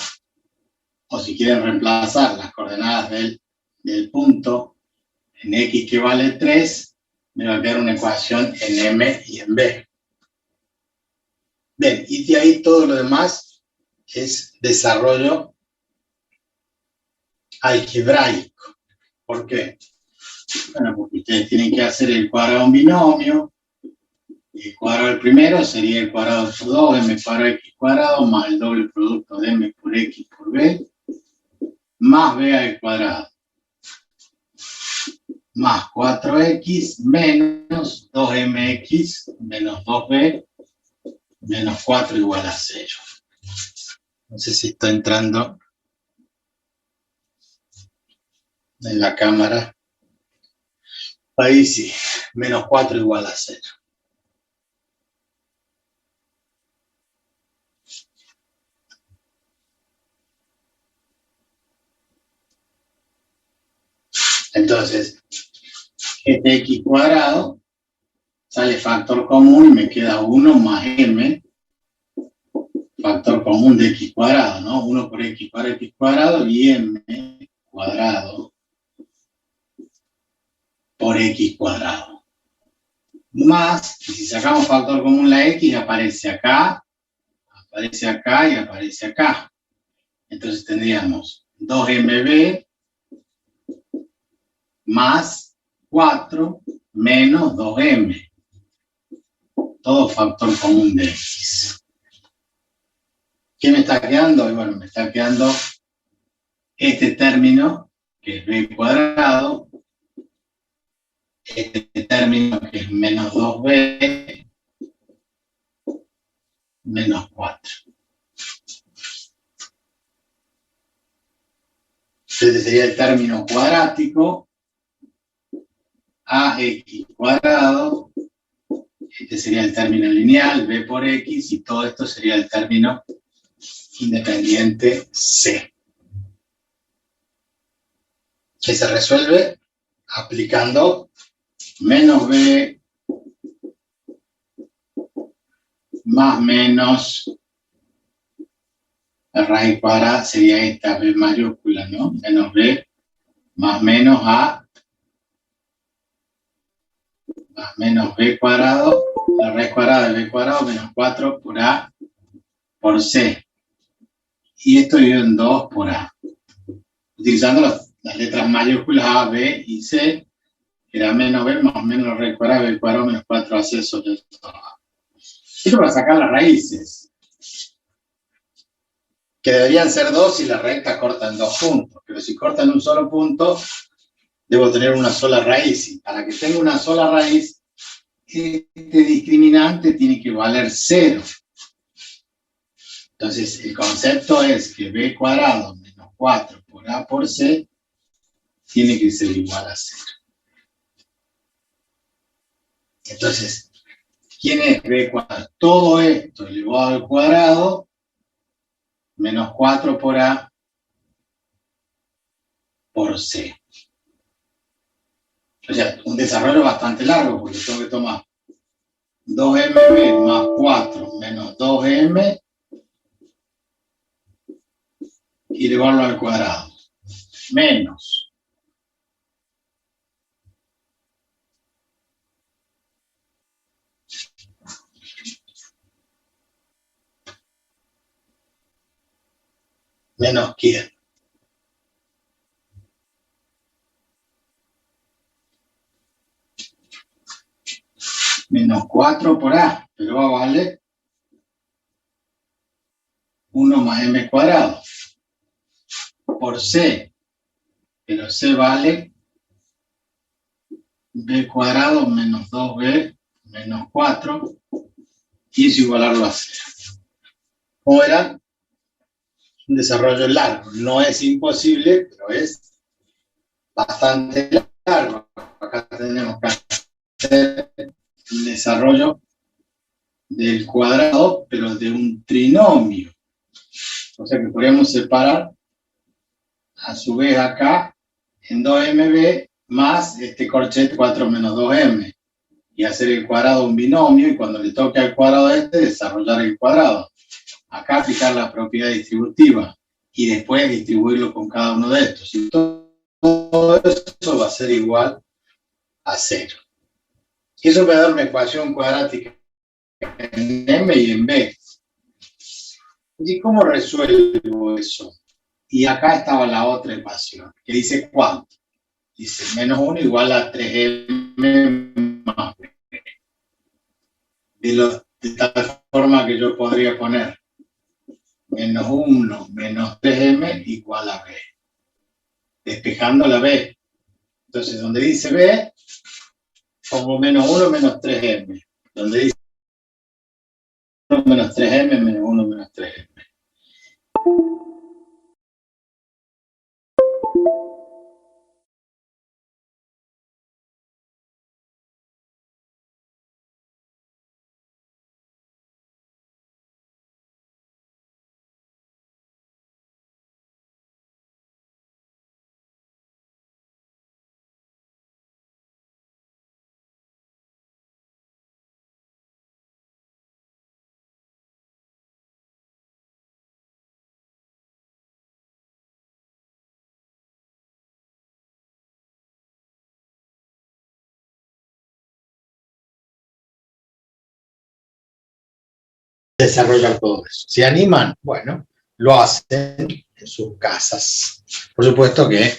Speaker 1: o si quieren reemplazar las coordenadas del punto en x que vale 3, me va a quedar una ecuación en m y en b. Bien, y de ahí todo lo demás es desarrollo algebraico. ¿Por qué? Bueno, porque ustedes tienen que hacer el cuadrado de un binomio. El cuadrado del primero sería el cuadrado por 2, m cuadrado x cuadrado, más el doble producto de m por x por b, más b al cuadrado. más 4x menos 2mx menos 2b menos 4 igual a 0. No sé si está entrando en la cámara. Ahí sí, menos 4 igual a 0. Entonces, este x cuadrado sale factor común y me queda 1 más m, factor común de x cuadrado, ¿no? 1 por x cuadrado y m cuadrado por x cuadrado. Más, si sacamos factor común la x, aparece acá y aparece acá. Entonces tendríamos 2mb más 4 menos 2m. Todo factor común de x. ¿Qué me está quedando? Y bueno, me está quedando este término, que es b cuadrado, este término que es menos 2b menos 4. Este sería el término cuadrático, ax cuadrado, este sería el término lineal, b por x, y todo esto sería el término independiente c, que se resuelve aplicando menos b más menos la raíz cuadrada, sería esta b mayúscula, ¿no? Menos b más menos a más menos b cuadrado, la raíz cuadrada de b cuadrado menos 4 por a por c. Y esto dividido en 2 por a. Utilizando las letras mayúsculas a, b y c, que era menos b más menos la raíz cuadrada de b cuadrado menos 4ac sobre a. Esto para sacar las raíces, que deberían ser 2 si la recta corta en 2 puntos, pero si corta en un solo punto, debo tener una sola raíz, y para que tenga una sola raíz, este discriminante tiene que valer 0. Entonces, el concepto es que b cuadrado menos 4 por a por c tiene que ser igual a 0. Entonces, ¿quién es b cuadrado? Todo esto elevado al cuadrado menos 4 por a por c. O sea, un desarrollo bastante largo, porque tengo que tomar 2mb más 4 menos 2m y elevarlo al cuadrado. Menos. ¿Menos quién? Menos 4 por a, pero a vale 1 más m cuadrado por c, pero c vale b cuadrado menos 2b menos 4, y eso igualarlo a 0. ¿Cómo verán? Un desarrollo largo. No es imposible, pero es bastante largo. Acá tenemos que hacer un desarrollo del cuadrado, pero de un trinomio. O sea que podríamos separar, a su vez acá, en 2mb más este corchete 4 menos 2m, y hacer el cuadrado un binomio, y cuando le toque al cuadrado desarrollar el cuadrado. Acá aplicar la propiedad distributiva, y después distribuirlo con cada uno de estos. Y todo eso va a ser igual a 0. Y eso me da una ecuación cuadrática en m y en b. ¿Y cómo resuelvo eso? Y acá estaba la otra ecuación, que dice ¿cuánto? Dice menos 1 igual a 3m más b. De tal forma que yo podría poner menos 1 menos 3m igual a b. Despejando la b. Entonces, donde dice B, pongo menos 1, menos 3M. Donde dice 1, menos 3M, menos 1, menos 3M. Desarrollar todo eso. ¿Se animan? Bueno, lo hacen en sus casas. Por supuesto que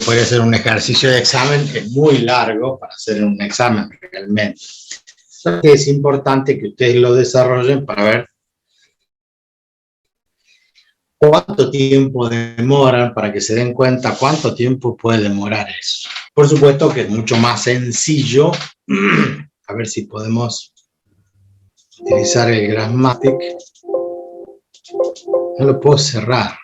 Speaker 1: puede ser un ejercicio de examen que es muy largo para hacer un examen realmente. Es importante que ustedes lo desarrollen para ver cuánto tiempo demoran, para que se den cuenta cuánto tiempo puede demorar eso. Por supuesto que es mucho más sencillo. A ver si podemos utilizar el Gramatic. No lo puedo cerrar.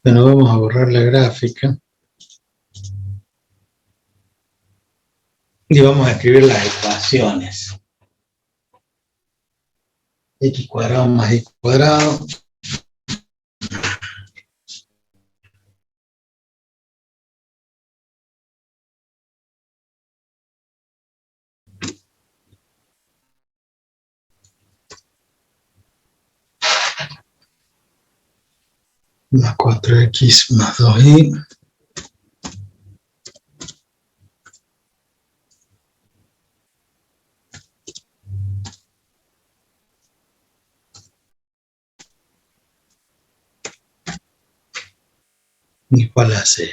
Speaker 1: Bueno, vamos a borrar la gráfica. Y vamos a escribir las ecuaciones. X cuadrado más Y cuadrado. Más 4X más 2Y. Igual a 0.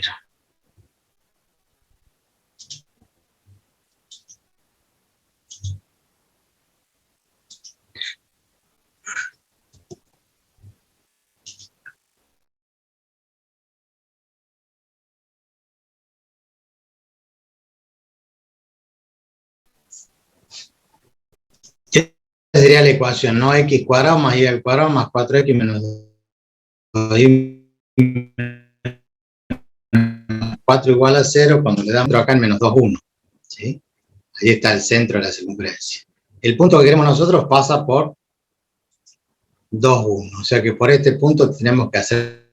Speaker 1: Esta sería la ecuación, ¿no? X cuadrado más Y al cuadrado más 4X menos 2Y. 4 igual a 0 cuando le damos acá en menos 2, 1. ¿Sí? Ahí está el centro de la circunferencia. El punto que queremos nosotros pasa por 2, 1. O sea que por este punto tenemos que hacer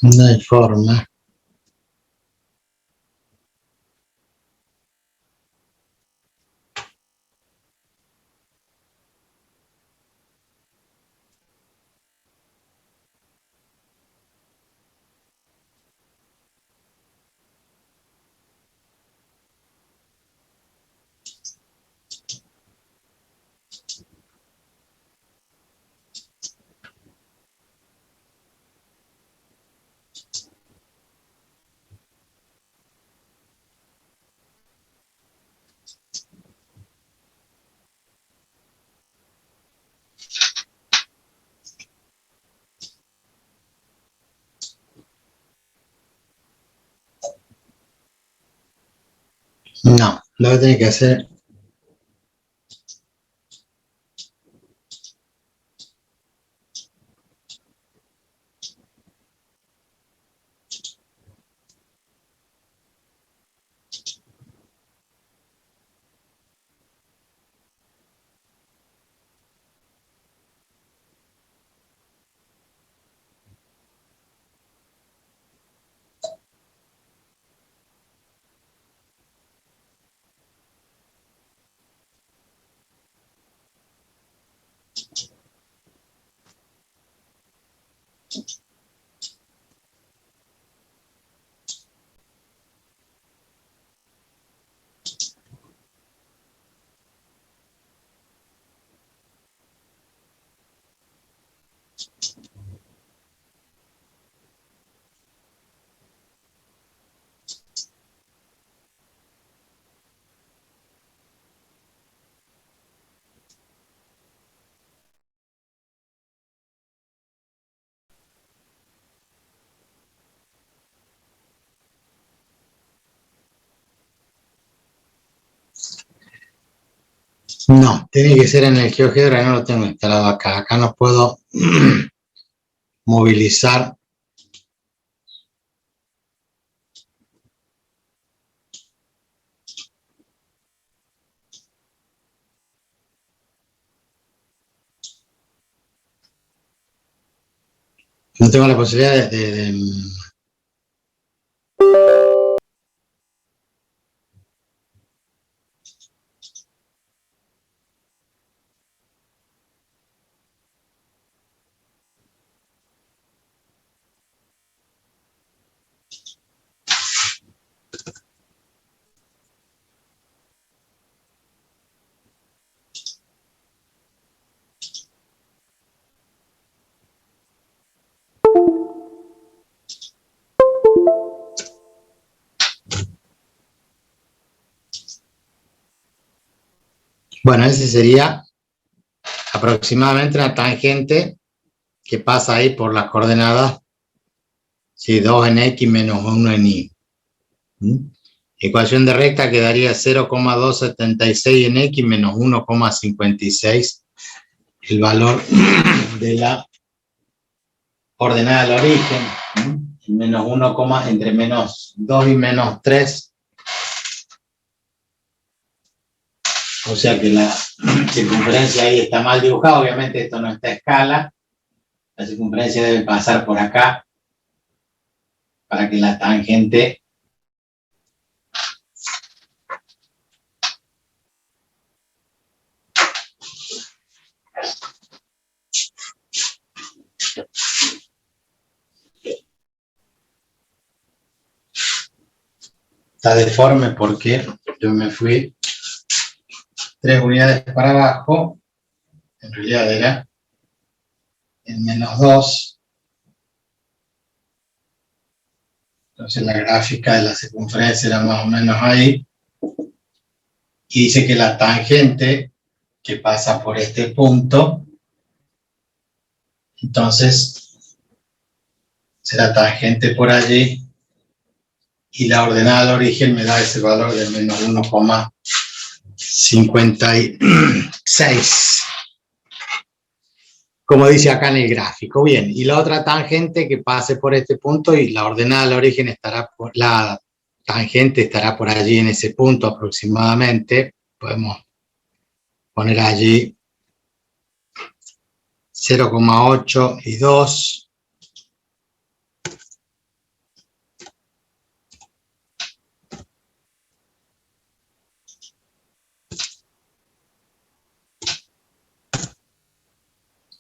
Speaker 1: No hay forma. No, lo que tiene que hacer. No, tiene que ser en el GeoGebra, no lo tengo instalado acá. Acá no puedo movilizar. No tengo la posibilidad de Bueno, ese sería aproximadamente una tangente que pasa ahí por las coordenadas, sí, 2 en X menos 1 en Y. Ecuación de recta quedaría 0,276 en X menos 1,56 el valor de la ordenada al origen, menos 1, entre menos 2 y menos 3. O sea que la circunferencia ahí está mal dibujada, obviamente esto no está a escala. La circunferencia debe pasar por acá para que la tangente está deforme porque yo me fui 3 unidades para abajo, en realidad era en menos 2. Entonces la gráfica de la circunferencia era más o menos ahí. Y dice que la tangente que pasa por este punto, entonces será tangente por allí. Y la ordenada al origen me da ese valor de menos 1,56. Como dice acá en el gráfico. Bien, y la otra tangente que pase por este punto y la ordenada al origen estará por la tangente estará por allí en ese punto aproximadamente. Podemos poner allí 0,8 y 2.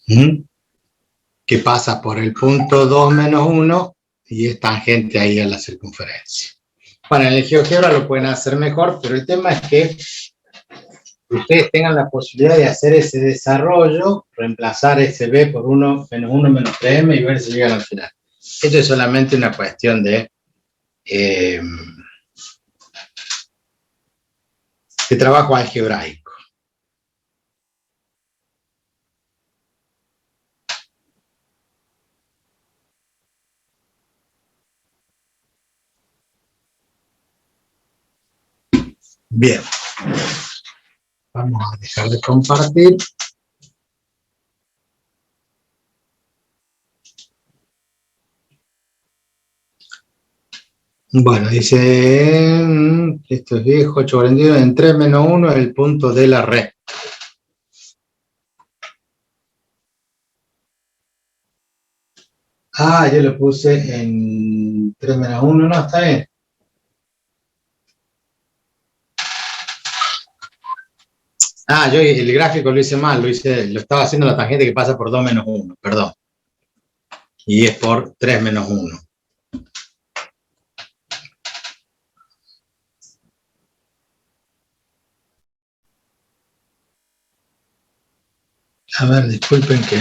Speaker 3: que pasa por el punto 2 menos 1 y es tangente ahí a la circunferencia. Bueno, en el GeoGebra lo pueden hacer mejor, pero el tema es que ustedes tengan la posibilidad de hacer ese desarrollo, reemplazar ese b por 1 menos 3m y ver si llegan al final. Esto es solamente una cuestión de trabajo algebraico. Bien. Vamos a dejar de compartir. Bueno, dice, esto es viejo, 842, en 3 menos 1 es el punto de la recta. Ah, yo lo puse en 3 menos 1, no, está bien. Ah, yo el gráfico lo hice mal, lo estaba haciendo la tangente que pasa por 2 menos 1, perdón. Y es por 3 menos 1. A ver, disculpen que...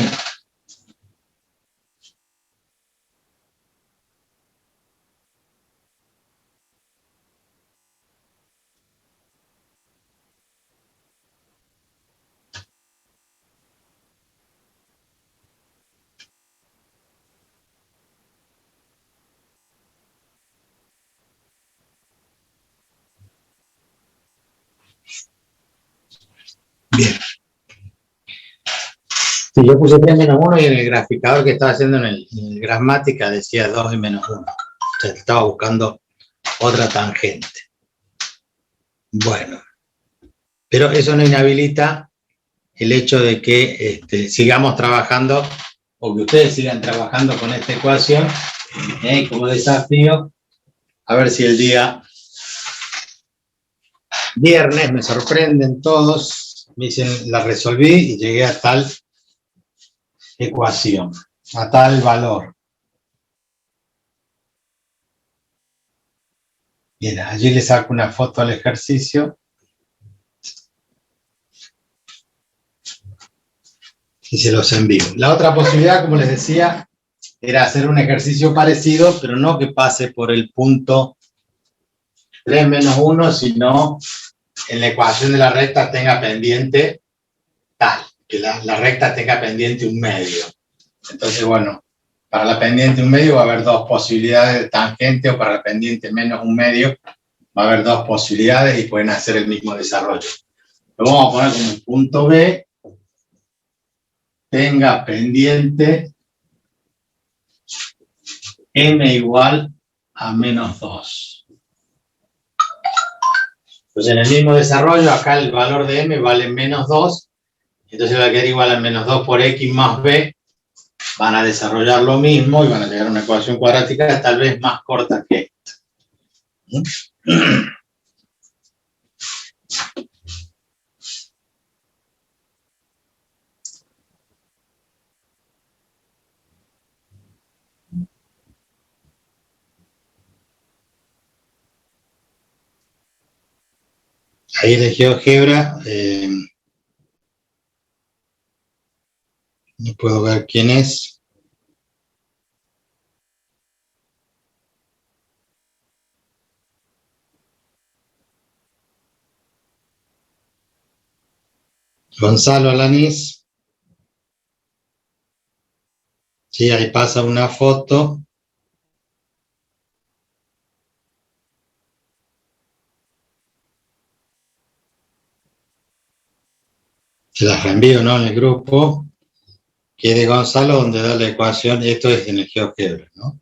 Speaker 3: Bien. Sí, yo puse 3 menos 1 y en el graficador que estaba haciendo en el Grasmática decía 2 y menos 1. O sea, estaba buscando otra tangente. Bueno. Pero eso no inhabilita el hecho de que sigamos trabajando o que ustedes sigan trabajando con esta ecuación como desafío. A ver si el día viernes me sorprenden todos, me dicen la resolví y llegué a tal ecuación, a tal valor. Bien, allí le saco una foto al ejercicio. Y se los envío. La otra posibilidad, como les decía, era hacer un ejercicio parecido, pero no que pase por el punto 3 menos 1, sino en la ecuación de la recta tenga pendiente tal, que la recta tenga pendiente un medio. Entonces, bueno, para la pendiente un medio va a haber dos posibilidades de tangente, o para la pendiente menos un medio va a haber dos posibilidades y pueden hacer el mismo desarrollo. Lo vamos a poner como el punto B, tenga pendiente m igual a menos 2. Pues en el mismo desarrollo, acá el valor de m vale menos 2, entonces va a quedar igual a menos 2 por x más b. Van a desarrollar lo mismo y van a llegar a una ecuación cuadrática tal vez más corta que esta. Ahí de GeoGebra, no puedo ver quién es. Gonzalo Alanís. Sí, ahí pasa una foto. Se las reenvío, ¿no? En el grupo. Que es de Gonzalo, donde da la ecuación. Esto es en el GeoGebra, ¿no?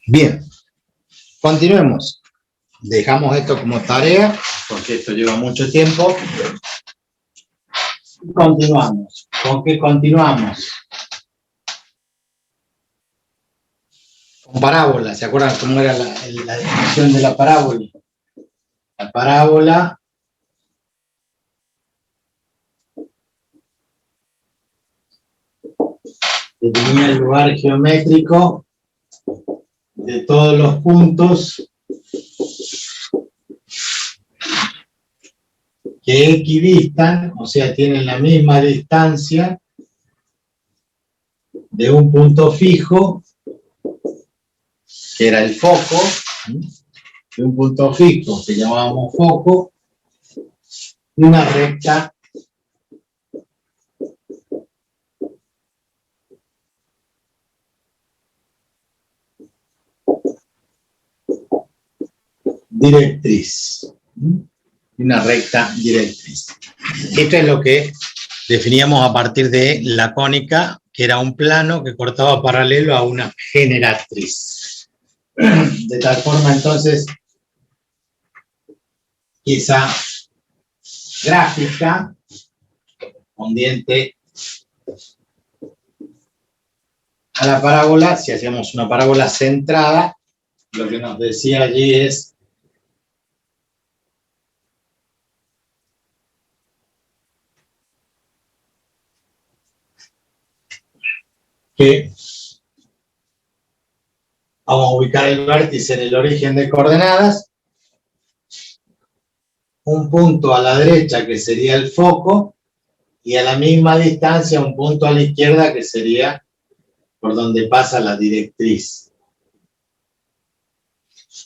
Speaker 3: Bien. Continuemos. Dejamos esto como tarea, porque esto lleva mucho tiempo. Continuamos. ¿Con qué continuamos? Con parábola. ¿Se acuerdan cómo era la definición de la parábola? La parábola definía el lugar geométrico de todos los puntos que equidistan, o sea, tienen la misma distancia de un punto fijo, que era el foco, de un punto fijo que llamábamos foco, y una recta directriz. Una recta directriz. Esto es lo que definíamos a partir de la cónica, que era un plano que cortaba paralelo a una generatriz. De tal forma, entonces, esa gráfica correspondiente a la parábola, si hacíamos una parábola centrada, lo que nos decía allí es que vamos a ubicar el vértice en el origen de coordenadas, un punto a la derecha que sería el foco, y a la misma distancia un punto a la izquierda que sería por donde pasa la directriz.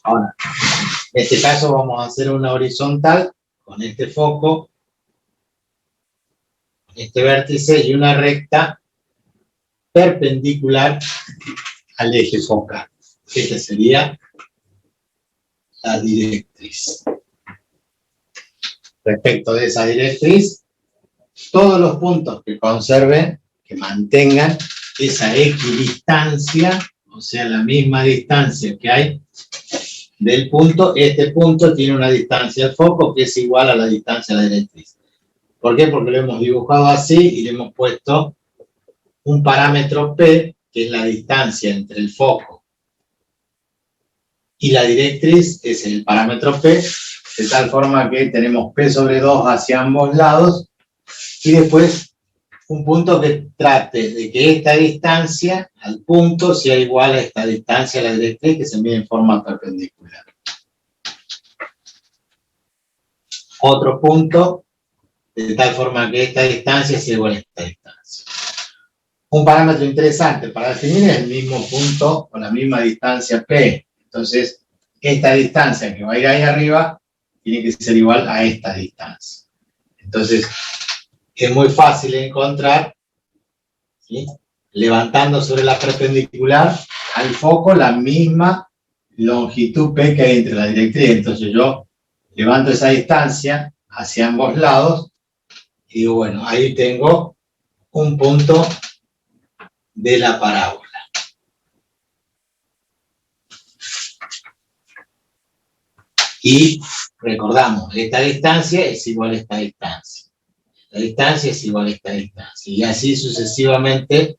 Speaker 3: Ahora, en este caso vamos a hacer una horizontal con este foco, este vértice y una recta perpendicular al eje focal. Esta sería la directriz. Respecto de esa directriz, todos los puntos que conserven, que mantengan esa equidistancia, o sea, la misma distancia que hay del punto, este punto tiene una distancia al foco que es igual a la distancia de la directriz. ¿Por qué? Porque lo hemos dibujado así y le hemos puesto un parámetro P, que es la distancia entre el foco y la directriz, es el parámetro P, de tal forma que tenemos P sobre 2 hacia ambos lados, y después un punto que trate de que esta distancia al punto sea igual a esta distancia a la directriz, que se mide en forma perpendicular. Otro punto, de tal forma que esta distancia sea igual a esta distancia. Un parámetro interesante para definir es el mismo punto o la misma distancia P. Entonces, esta distancia que va a ir ahí arriba tiene que ser igual a esta distancia. Entonces, es muy fácil encontrar, ¿sí?, levantando sobre la perpendicular al foco la misma longitud P que hay entre la directriz. Entonces, yo levanto esa distancia hacia ambos lados y digo, bueno, ahí tengo un punto de la parábola. Y recordamos, esta distancia es igual a esta distancia. La distancia es igual a esta distancia. Y así sucesivamente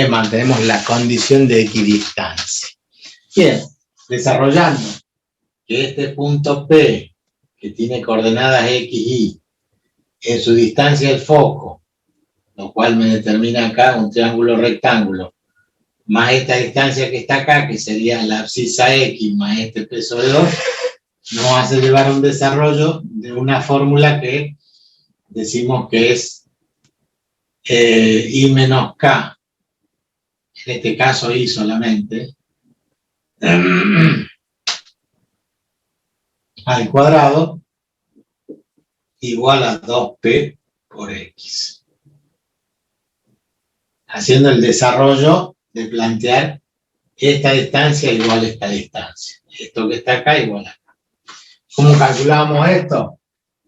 Speaker 3: mantenemos la condición de equidistancia. Bien, desarrollando que este punto P, que tiene coordenadas X, Y, en su distancia al foco, lo cual me determina acá un triángulo rectángulo, más esta distancia que está acá, que sería la abscisa X, más este P sobre 2, nos hace llevar a un desarrollo de una fórmula que decimos que es I menos K, en este caso I solamente, al cuadrado, igual a 2P por X. Haciendo el desarrollo de plantear esta distancia igual a esta distancia. Esto que está acá igual a acá. ¿Cómo calculábamos esto?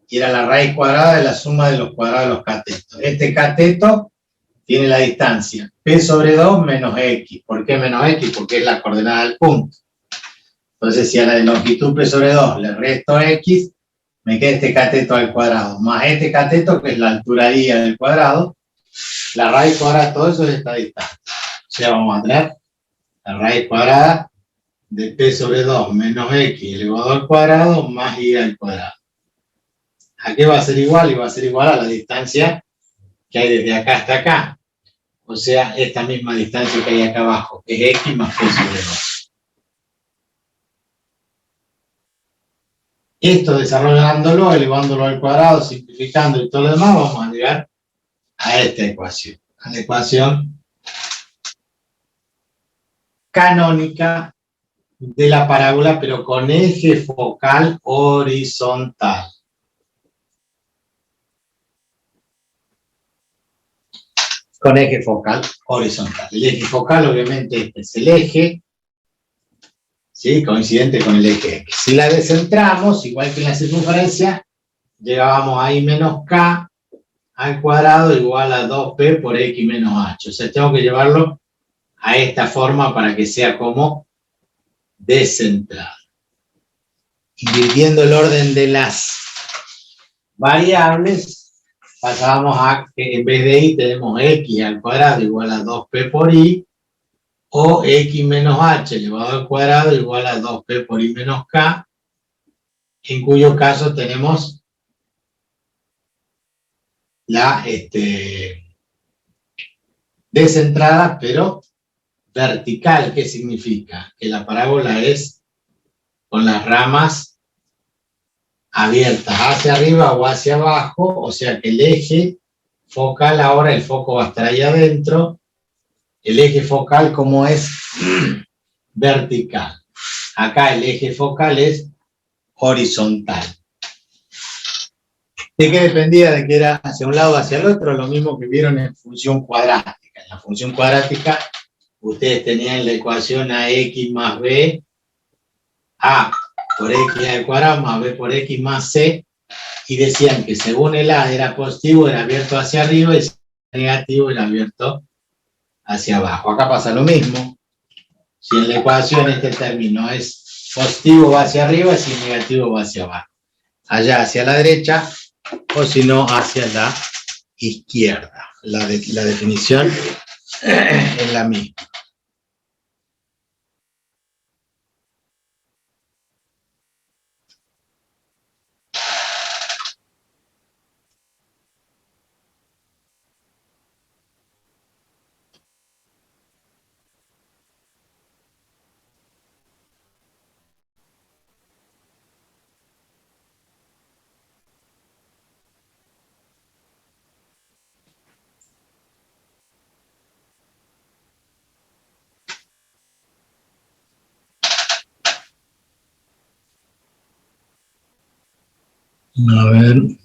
Speaker 3: Era la raíz cuadrada de la suma de los cuadrados de los catetos. Este cateto tiene la distancia P sobre 2 menos X. ¿Por qué menos X? Porque es la coordenada del punto. Entonces, si a la de longitud P sobre 2 le resto X, me queda este cateto al cuadrado, más este cateto que es la altura I del cuadrado, la raíz cuadrada de todo eso es esta distancia. O sea, vamos a tener la raíz cuadrada de P sobre 2 menos X elevado al cuadrado más Y al cuadrado. ¿A qué va a ser igual? Y va a ser igual a la distancia que hay desde acá hasta acá. O sea, esta misma distancia que hay acá abajo, que es X más P sobre 2. Esto desarrollándolo, elevándolo al cuadrado, simplificando y todo lo demás, vamos a llegar a esta ecuación. A la ecuación canónica de la parábola, pero con eje focal horizontal. Con eje focal horizontal. El eje focal, obviamente, este es el eje, ¿sí? Coincidente con el eje X. Si la descentramos, igual que en la circunferencia, llegábamos a I menos K al cuadrado igual a 2P por X menos H. O sea, tengo que llevarlo a esta forma para que sea como descentrado. Invirtiendo el orden de las variables, pasábamos a que en vez de I tenemos X al cuadrado igual a 2P por I, o X menos H elevado al cuadrado igual a 2P por I menos K, en cuyo caso tenemos la descentrada, pero vertical. ¿Qué significa? Que la parábola es con las ramas abiertas hacia arriba o hacia abajo, o sea que el eje focal, ahora el foco va a estar ahí adentro, el eje focal como es vertical. Acá el eje focal es horizontal. ¿De qué dependía? De que era hacia un lado o hacia el otro, lo mismo que vieron en función cuadrática. En la función cuadrática, ustedes tenían la ecuación AX más B, A por X al cuadrado más B por X más C, y decían que según el A era positivo, era abierto hacia arriba, y si era negativo, era abierto hacia abajo. Acá pasa lo mismo. Si en la ecuación este término es positivo, va hacia arriba, si es negativo, va hacia abajo. Allá hacia la derecha, o si no, hacia la izquierda. La definición es la misma. A ver.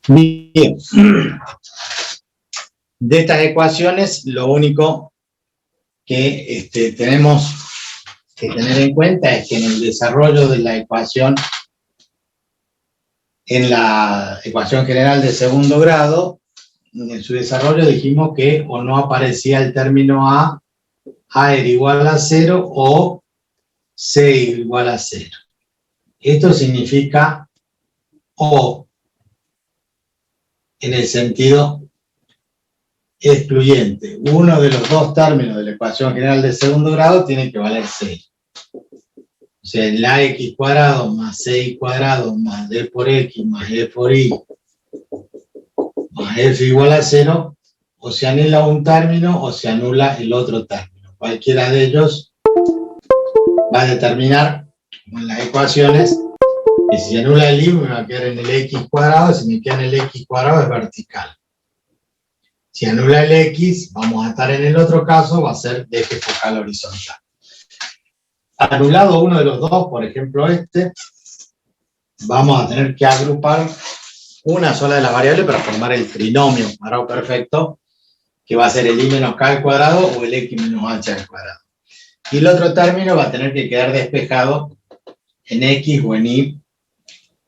Speaker 3: Bien. De estas ecuaciones, lo único que tenemos que tener en cuenta es que en el desarrollo de la ecuación, en la ecuación general de segundo grado, en su desarrollo dijimos que o no aparecía el término A era igual a 0 o C igual a 0. Esto significa o en el sentido excluyente. Uno de los dos términos de la ecuación general de segundo grado tiene que valer 0. O sea, el ax cuadrado más ci cuadrado más d por x más e por y más f igual a 0, o se anula un término o se anula el otro término. Cualquiera de ellos va a determinar, como en las ecuaciones, que si anula el y me va a quedar en el x cuadrado, si me queda en el x cuadrado es vertical. Si anula el x, vamos a estar en el otro caso, va a ser de eje focal horizontal. Anulado uno de los dos, por ejemplo vamos a tener que agrupar una sola de las variables para formar el trinomio cuadrado perfecto, que va a ser el y menos k al cuadrado o el x menos h al cuadrado. Y el otro término va a tener que quedar despejado en x o en y,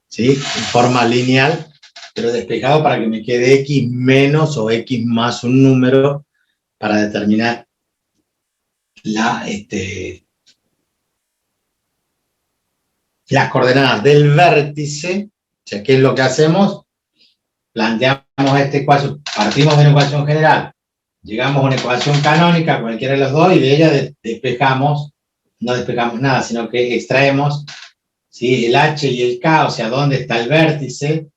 Speaker 3: ¿sí? En forma lineal, pero despejado para que me quede x menos o x más un número para determinar las coordenadas del vértice. O sea, ¿qué es lo que hacemos? Planteamos esta ecuación, partimos de una ecuación general, llegamos a una ecuación canónica, cualquiera de los dos, y de ella despejamos, no despejamos nada, sino que extraemos, ¿sí?, el h y el k, o sea, dónde está el vértice,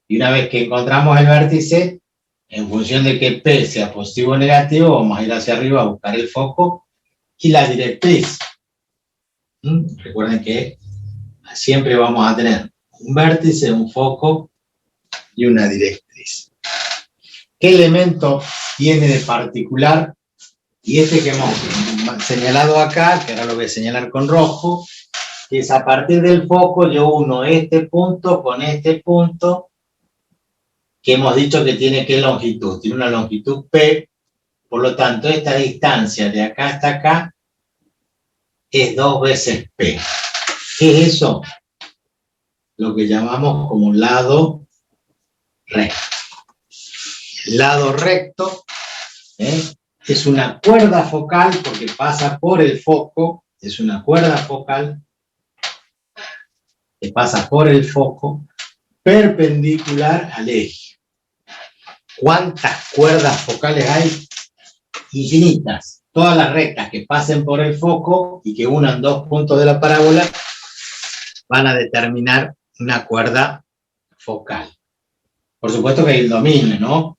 Speaker 3: y una vez que encontramos el vértice, en función de que P sea positivo o negativo, vamos a ir hacia arriba a buscar el foco y la directriz. Recuerden que siempre vamos a tener un vértice, un foco y una directriz. ¿Qué elemento tiene de particular? Y que hemos señalado acá, que ahora lo voy a señalar con rojo, que es a partir del foco yo uno este punto con este punto, que hemos dicho que tiene ¿qué longitud? Tiene una longitud P, por lo tanto esta distancia de acá hasta acá es 2 veces P. ¿Qué es eso? Lo que llamamos como lado recto. El lado recto es una cuerda focal porque pasa por el foco, es una cuerda focal que pasa por el foco perpendicular al eje. ¿Cuántas cuerdas focales hay? Infinitas. Todas las rectas que pasen por el foco y que unan dos puntos de la parábola van a determinar una cuerda focal. Por supuesto que hay el dominio, ¿no?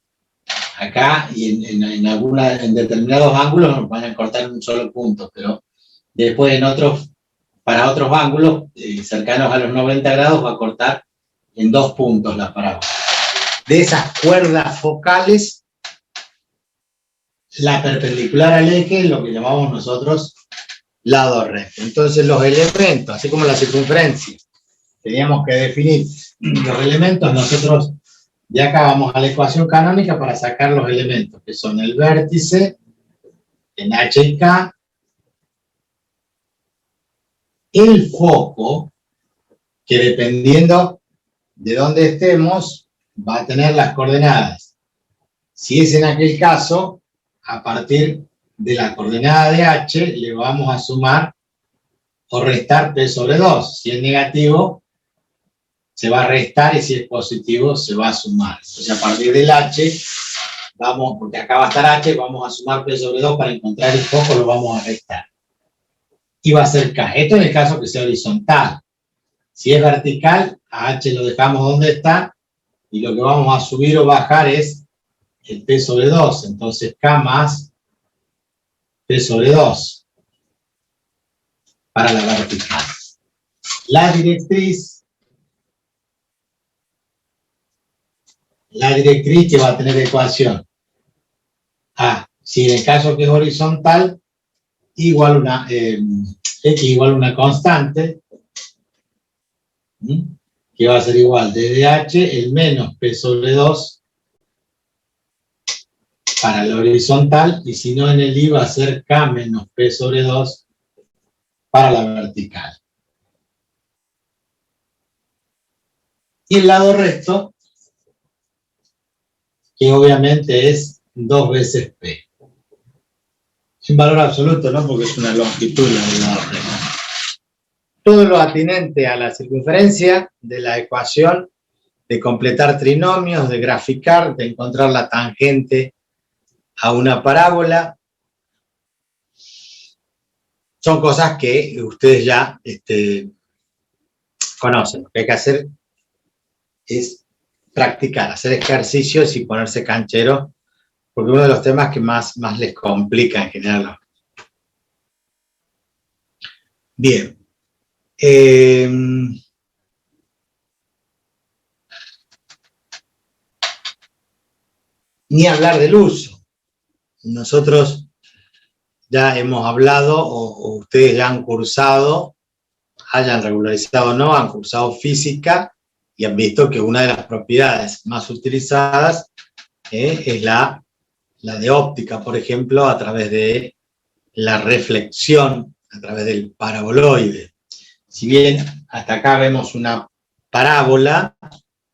Speaker 3: Acá y en determinados ángulos nos van a cortar en un solo punto, pero después para otros ángulos cercanos a los 90 grados va a cortar en 2 puntos la parábola. De esas cuerdas focales, la perpendicular al eje es lo que llamamos nosotros lado recto. Entonces los elementos, así como la circunferencia, teníamos que definir los elementos. Nosotros de acá vamos a la ecuación canónica para sacar los elementos, que son el vértice, en H y K, el foco, que dependiendo de dónde estemos, va a tener las coordenadas. Si es en aquel caso, a partir de la coordenada de H, le vamos a sumar o restar P sobre 2. Si es negativo, se va a restar, y si es positivo, se va a sumar. Entonces, a partir del H, porque acá va a estar H, vamos a sumar P sobre 2 para encontrar el foco, lo vamos a restar. Y va a ser K. Esto en el caso que sea horizontal. Si es vertical, a H lo dejamos donde está, y lo que vamos a subir o bajar es el P sobre 2. Entonces, K más P sobre 2 para la vertical. La directriz que va a tener ecuación A, si en el caso que es horizontal, igual x igual a una constante, que va a ser igual desde h, el menos p sobre 2, para la horizontal, y si no en el I va a ser K menos P sobre 2 para la vertical. Y el lado recto, que obviamente es 2 veces P. Sin valor absoluto, ¿no? Porque es una longitud del lado recto. Todo lo atinente a la circunferencia de la ecuación, de completar trinomios, de graficar, de encontrar la tangente a una parábola, son cosas que ustedes ya conocen. Lo que hay que hacer es practicar, hacer ejercicios y ponerse canchero, porque uno de los temas que más les complica en general. Bien. Ni hablar del uso. Nosotros ya hemos hablado, o ustedes ya han cursado, hayan regularizado o no, han cursado física y han visto que una de las propiedades más utilizadas es la de óptica, por ejemplo, a través de la reflexión, a través del paraboloide. Si bien hasta acá vemos una parábola,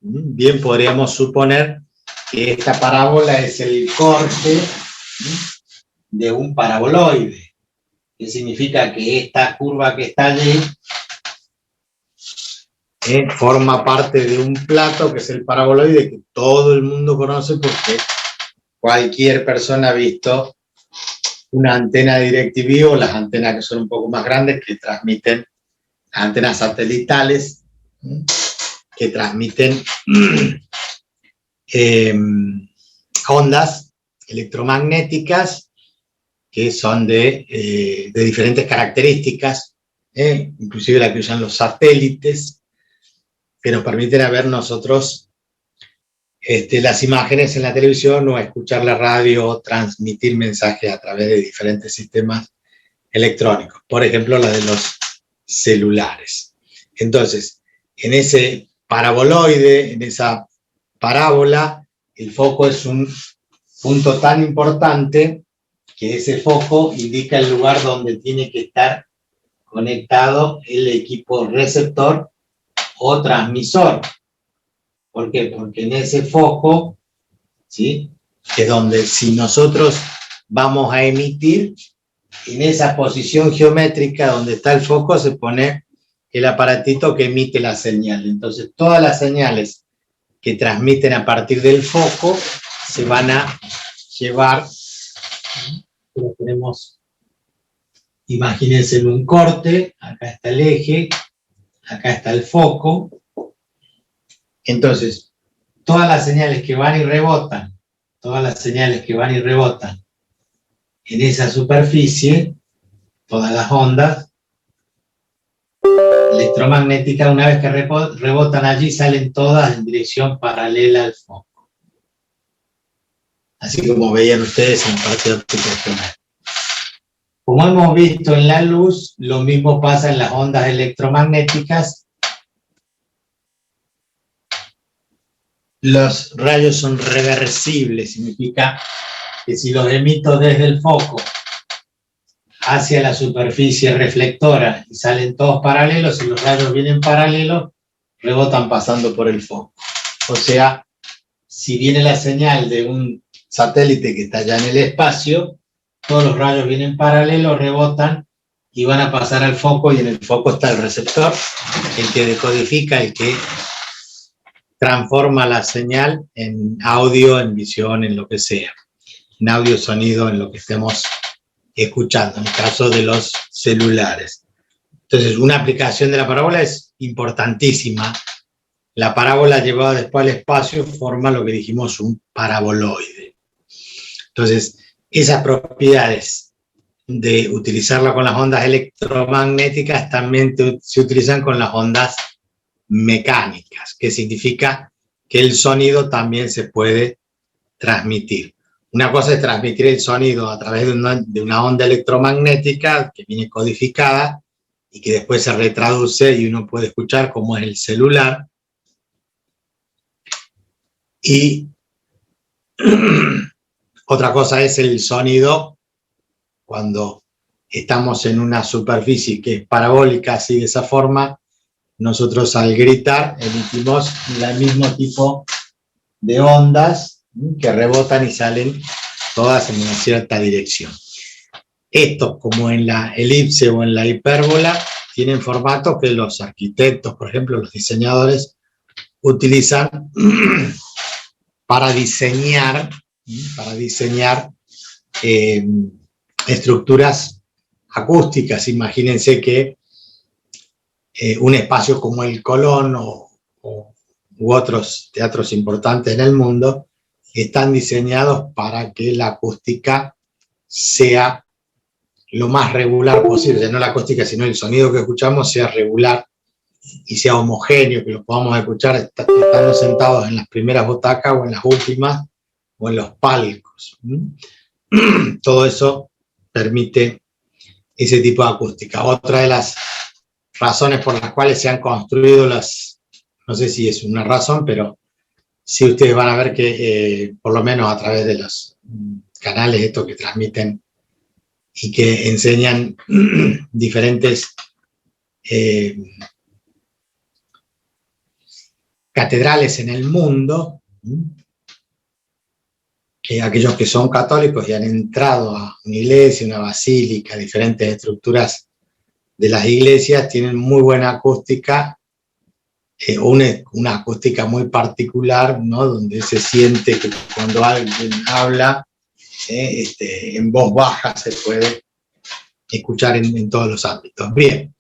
Speaker 3: bien podríamos suponer que esta parábola es el corte de un paraboloide, que significa que esta curva que está allí forma parte de un plato que es el paraboloide, que todo el mundo conoce porque cualquier persona ha visto una antena de DirecTV o las antenas que son un poco más grandes que transmiten, antenas satelitales que transmiten ondas electromagnéticas que son de diferentes características, inclusive la que usan los satélites, que nos permiten ver nosotros las imágenes en la televisión o escuchar la radio o transmitir mensajes a través de diferentes sistemas electrónicos, por ejemplo la de los celulares. Entonces, en ese paraboloide, en esa parábola, el foco es un punto tan importante que ese foco indica el lugar donde tiene que estar conectado el equipo receptor o transmisor. ¿Por qué? Porque en ese foco, ¿sí?, que es donde si nosotros vamos a emitir, en esa posición geométrica donde está el foco se pone el aparatito que emite la señal. Entonces todas las señales que transmiten a partir del foco se van a llevar, lo tenemos, imagínense en un corte, acá está el eje, acá está el foco. Entonces, todas las señales que van y rebotan, en esa superficie, todas las ondas electromagnéticas, una vez que rebotan allí, salen todas en dirección paralela al foco. Así como veían ustedes en parte óptico-opcional. Como hemos visto en la luz, lo mismo pasa en las ondas electromagnéticas. Los rayos son reversibles, significa que si los emito desde el foco hacia la superficie reflectora y salen todos paralelos, si los rayos vienen paralelos, rebotan pasando por el foco. O sea, si viene la señal de un satélite que está ya en el espacio, todos los rayos vienen paralelos, rebotan y van a pasar al foco, y en el foco está el receptor, el que decodifica, el que transforma la señal en audio, en visión, en lo que sea. En audio, sonido, en lo que estemos escuchando, en el caso de los celulares. Entonces, una aplicación de la parábola es importantísima. La parábola llevada después al espacio forma lo que dijimos un paraboloide. Entonces, esas propiedades de utilizarla con las ondas electromagnéticas también se utilizan con las ondas mecánicas, que significa que el sonido también se puede transmitir. Una cosa es transmitir el sonido a través de una onda electromagnética que viene codificada y que después se retraduce y uno puede escuchar, como es el celular. Y Otra cosa es el sonido cuando estamos en una superficie que es parabólica, así de esa forma. Nosotros al gritar emitimos el mismo tipo de ondas que rebotan y salen todas en una cierta dirección. Estos, como en la elipse o en la hipérbola, tienen formatos que los arquitectos, por ejemplo, los diseñadores, utilizan para diseñar estructuras acústicas. Imagínense que un espacio como el Colón u otros teatros importantes en el mundo están diseñados para que la acústica sea lo más regular posible, no la acústica, sino el sonido que escuchamos sea regular y sea homogéneo, que lo podamos escuchar estando sentados en las primeras butacas o en las últimas o en los palcos. Todo eso permite ese tipo de acústica. Otra de las razones por las cuales se han construido no sé si es una razón, pero sí ustedes van a ver que por lo menos a través de los canales estos que transmiten y que enseñan diferentes catedrales en el mundo, aquellos que son católicos y han entrado a una iglesia, una basílica, diferentes estructuras de las iglesias, tienen muy buena acústica, una acústica muy particular, ¿no? Donde se siente que cuando alguien habla en voz baja se puede escuchar en todos los ámbitos. Bien,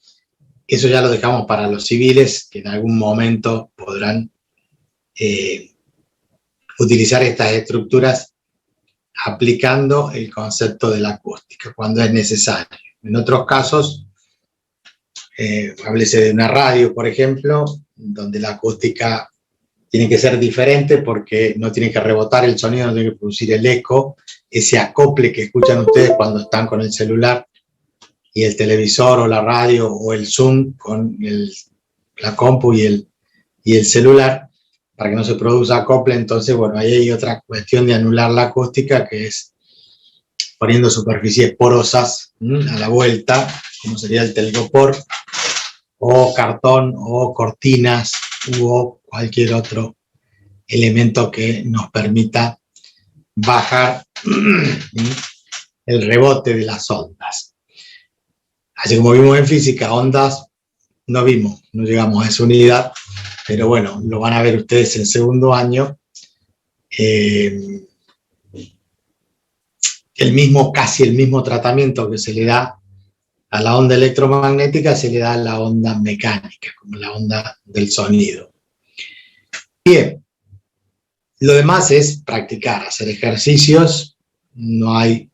Speaker 3: eso ya lo dejamos para los civiles, que en algún momento podrán utilizar estas estructuras aplicando el concepto de la acústica cuando es necesario. En otros casos, háblese de una radio, por ejemplo, donde la acústica tiene que ser diferente porque no tiene que rebotar el sonido, no tiene que producir el eco, ese acople que escuchan ustedes cuando están con el celular y el televisor o la radio o el Zoom con la compu y el celular, para que no se produzca acople. Entonces, bueno, ahí hay otra cuestión de anular la acústica, que es poniendo superficies porosas a la vuelta, como sería el telgopor, o cartón, o cortinas, o cualquier otro elemento que nos permita bajar el rebote de las ondas. Así como vimos en física, ondas no vimos, no llegamos a esa unidad, pero bueno, lo van a ver ustedes en segundo año. Casi el mismo tratamiento que se le da a la onda electromagnética se le da a la onda mecánica, como la onda del sonido. Bien, lo demás es practicar, hacer ejercicios, no hay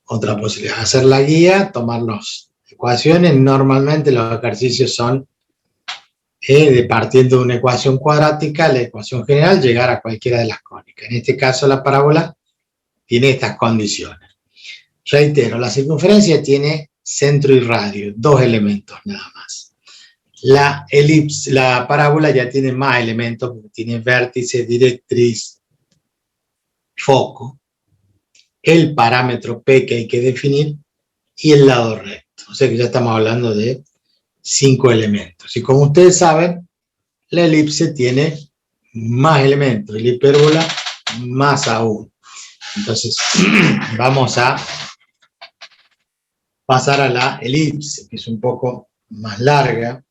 Speaker 3: otra posibilidad. Hacer la guía, tomar las ecuaciones, normalmente los ejercicios son de partiendo de una ecuación cuadrática, la ecuación general, llegar a cualquiera de las cónicas. En este caso la parábola tiene estas condiciones. Reitero, la circunferencia tiene centro y radio, dos elementos nada más. La elipse, la parábola ya tiene más elementos, porque tiene vértice, directriz, foco, el parámetro P que hay que definir y el lado recto. O sea que ya estamos hablando de 5 elementos. Y como ustedes saben, la elipse tiene más elementos, y la hipérbola más aún. Entonces, vamos a pasar a la elipse, que es un poco más larga.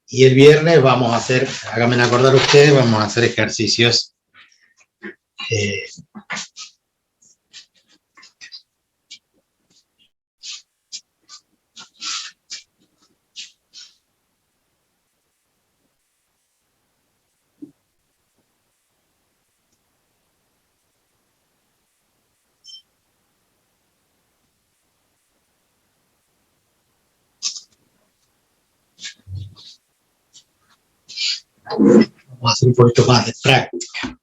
Speaker 3: Y el viernes vamos a hacer, háganme acordar ustedes, vamos a hacer ejercicios vamos a hacer un poquito más de práctica.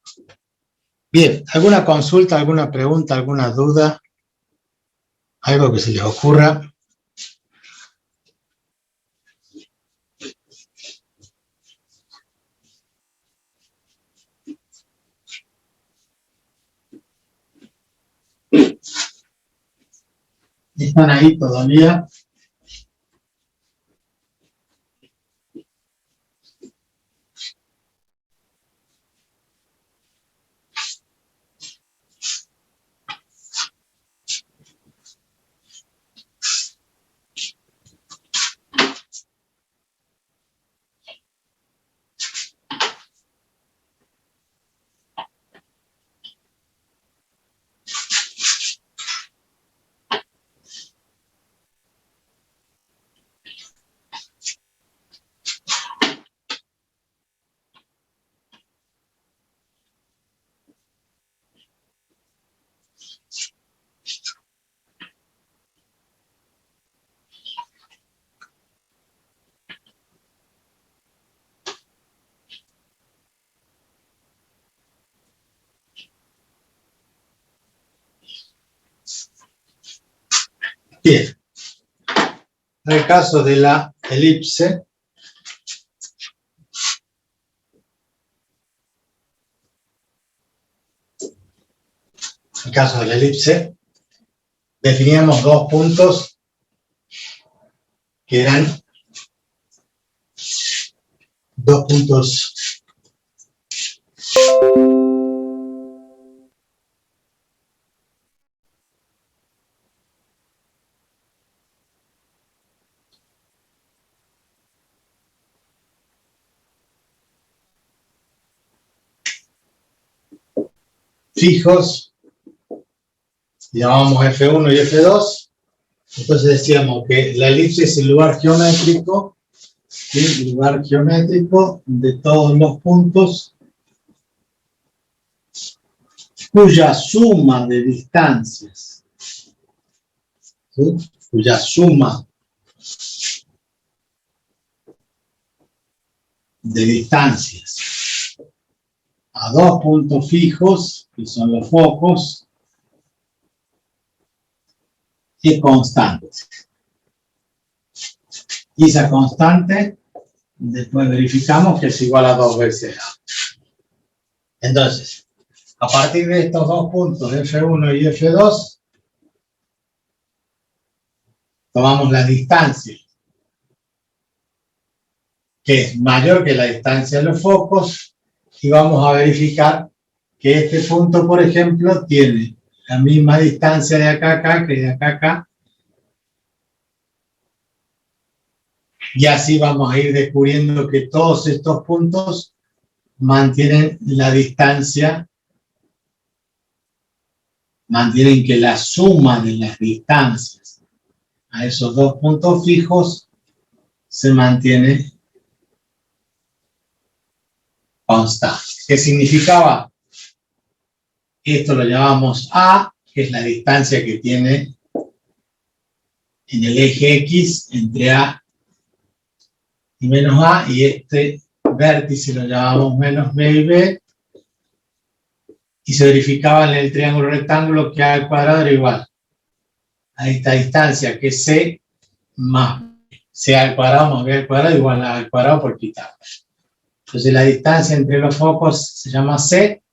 Speaker 3: Bien, ¿alguna consulta, alguna pregunta, alguna duda? ¿Algo que se les ocurra? ¿Están ahí todavía? Bien. En el caso de la elipse, definíamos dos puntos que eran dos puntos fijos, llamábamos F1 y F2. Entonces decíamos que la elipse es el lugar geométrico, ¿sí? El lugar geométrico de todos los puntos cuya suma de distancias, ¿sí? Cuya suma de distancias a dos puntos fijos, que son los focos, es constante. Y esa constante, después verificamos que es igual a 2 veces A. Entonces, a partir de estos dos puntos, F1 y F2, tomamos la distancia, que es mayor que la distancia de los focos, y vamos a verificar que este punto, por ejemplo, tiene la misma distancia de acá a acá que de acá a acá. Y así vamos a ir descubriendo que todos estos puntos mantienen la distancia, mantienen que la suma de las distancias a esos dos puntos fijos se mantiene constante. ¿Qué significaba? Esto lo llamamos A, que es la distancia que tiene en el eje X entre A y menos A, y este vértice lo llamamos menos B y B, y se verificaba en el triángulo rectángulo que A al cuadrado era igual a esta distancia, que es C más C al cuadrado más B al cuadrado igual a A al cuadrado por Pitágoras. Entonces la distancia entre los focos se llama C,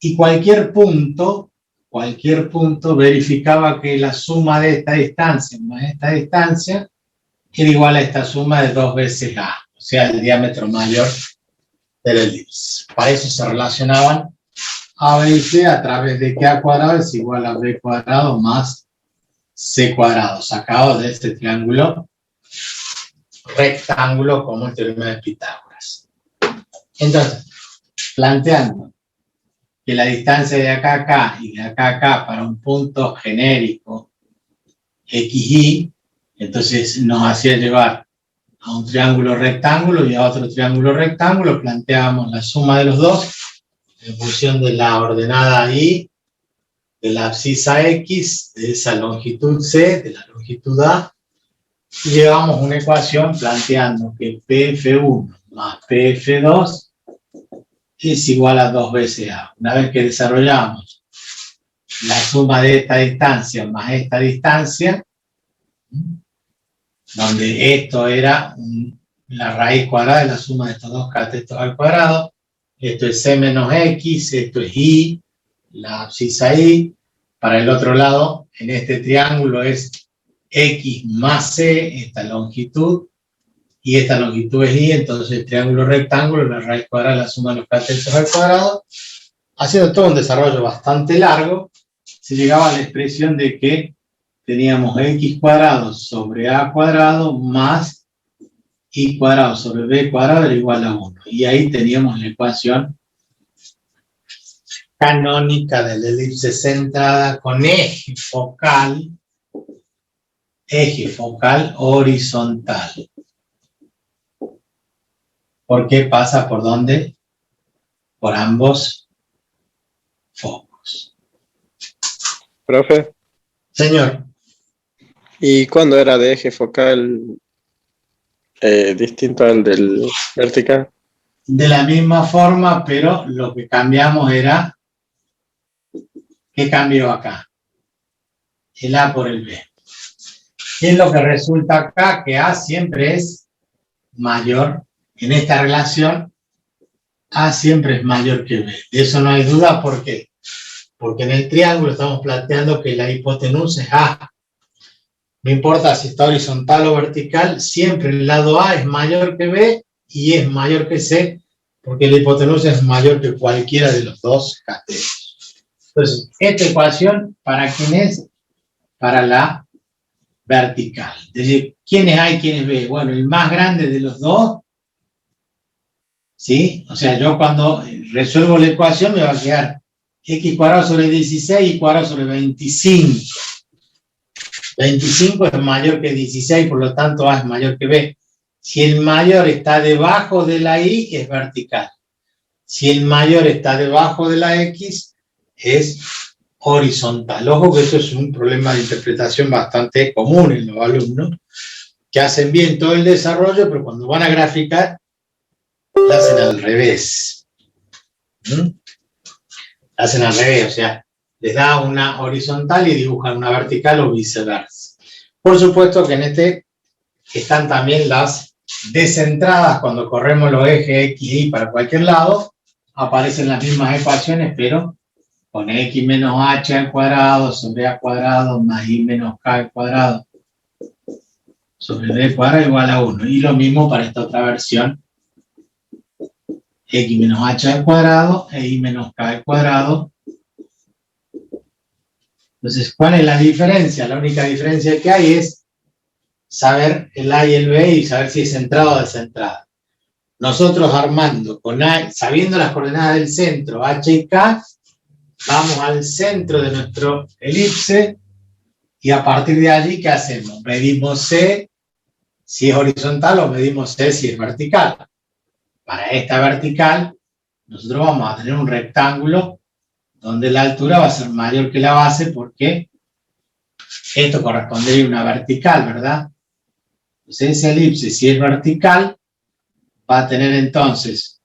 Speaker 3: y cualquier punto verificaba que la suma de esta distancia más esta distancia era igual a esta suma de 2 veces A, o sea, el diámetro mayor del elipse. Para eso se relacionaban A, B y C a través de que A cuadrado es igual a B cuadrado más C cuadrado, sacado de este triángulo rectángulo como el teorema de Pitágoras. Entonces, planteando que la distancia de acá a acá y de acá a acá para un punto genérico XY, entonces nos hacía llevar a un triángulo rectángulo y a otro triángulo rectángulo, planteábamos la suma de los dos en función de la ordenada Y, de la abscisa X, de esa longitud C, de la longitud A, y llevamos una ecuación planteando que PF1 más PF2 es igual a 2 veces A. Una vez que desarrollamos la suma de esta distancia más esta distancia, donde esto era la raíz cuadrada de la suma de estos dos catetos al cuadrado, esto es C menos X, esto es Y, la abscisa Y, Para el otro lado, en este triángulo es X más C, esta longitud, y esta longitud es Y, entonces el triángulo rectángulo, la raíz cuadrada, la suma de los catetos al cuadrado. Haciendo todo un desarrollo bastante largo, se llegaba a la expresión de que teníamos X cuadrado sobre A cuadrado más Y cuadrado sobre B cuadrado era igual a 1. Y ahí teníamos la ecuación canónica de la elipse centrada con eje focal horizontal. ¿Por qué pasa por dónde? Por ambos focos.
Speaker 4: Profe,
Speaker 3: Señor,
Speaker 4: ¿y cuándo era de eje focal distinto al del vertical?
Speaker 3: de la misma forma, pero lo que cambiamos era, ¿qué cambió acá? El A por el B. ¿Qué es lo que resulta acá? Que A siempre es mayor. En esta relación, A siempre es mayor que B. De eso no hay duda. ¿Por qué? Porque en el triángulo estamos planteando que la hipotenusa es A. No importa si está horizontal o vertical, siempre el lado A es mayor que B y es mayor que C, porque la hipotenusa es mayor que cualquiera de los dos catetos. Entonces, esta ecuación, ¿para quién es? Para la vertical. Es decir, ¿quién es A y quién es B? Bueno, el más grande de los dos, ¿sí? O sea, yo cuando resuelvo la ecuación me va a quedar X cuadrado sobre 16 y cuadrado sobre 25. 25 es mayor que 16, por lo tanto A es mayor que B. Si el mayor está debajo de la Y, es vertical. Si el mayor está debajo de la X, es horizontal. Ojo que eso es un problema de interpretación bastante común en los alumnos, que hacen bien todo el desarrollo, pero cuando van a graficar, lo hacen al revés. Lo hacen al revés, o sea, les da una horizontal y dibujan una vertical o viceversa. Por supuesto que en este están también las descentradas, cuando corremos los ejes X y Y para cualquier lado, aparecen las mismas ecuaciones, pero con X menos H al cuadrado sobre A cuadrado más Y menos K al cuadrado sobre B cuadrado igual a 1. Y lo mismo para esta otra versión, X menos H al cuadrado e Y menos K al cuadrado. Entonces, ¿cuál es la diferencia? La única diferencia que hay es saber el A y el B y saber si es centrado o descentrado. Nosotros armando con A, sabiendo las coordenadas del centro, H y K, vamos al centro de nuestro elipse y a partir de allí, ¿qué hacemos? Medimos C si es horizontal o medimos C si es vertical. Para esta vertical, nosotros vamos a tener un rectángulo donde la altura va a ser mayor que la base porque esto correspondería a una vertical, ¿verdad? Entonces ese elipse, si es vertical, va a tener entonces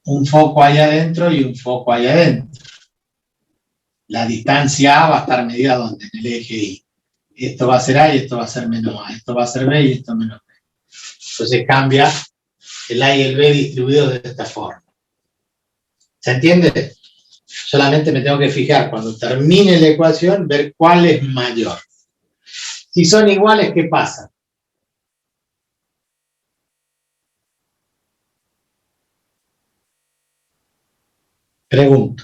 Speaker 3: un foco ahí adentro y un foco ahí adentro. La distancia A va a estar medida ¿dónde? En el eje Y. Esto va a ser A y esto va a ser menos A. Esto va a ser B y esto menos B. Entonces cambia el A y el B distribuidos de esta forma. ¿Se entiende? Solamente me tengo que fijar cuando termine la ecuación, ver cuál es mayor. Si son iguales, ¿qué pasa? Pregunto.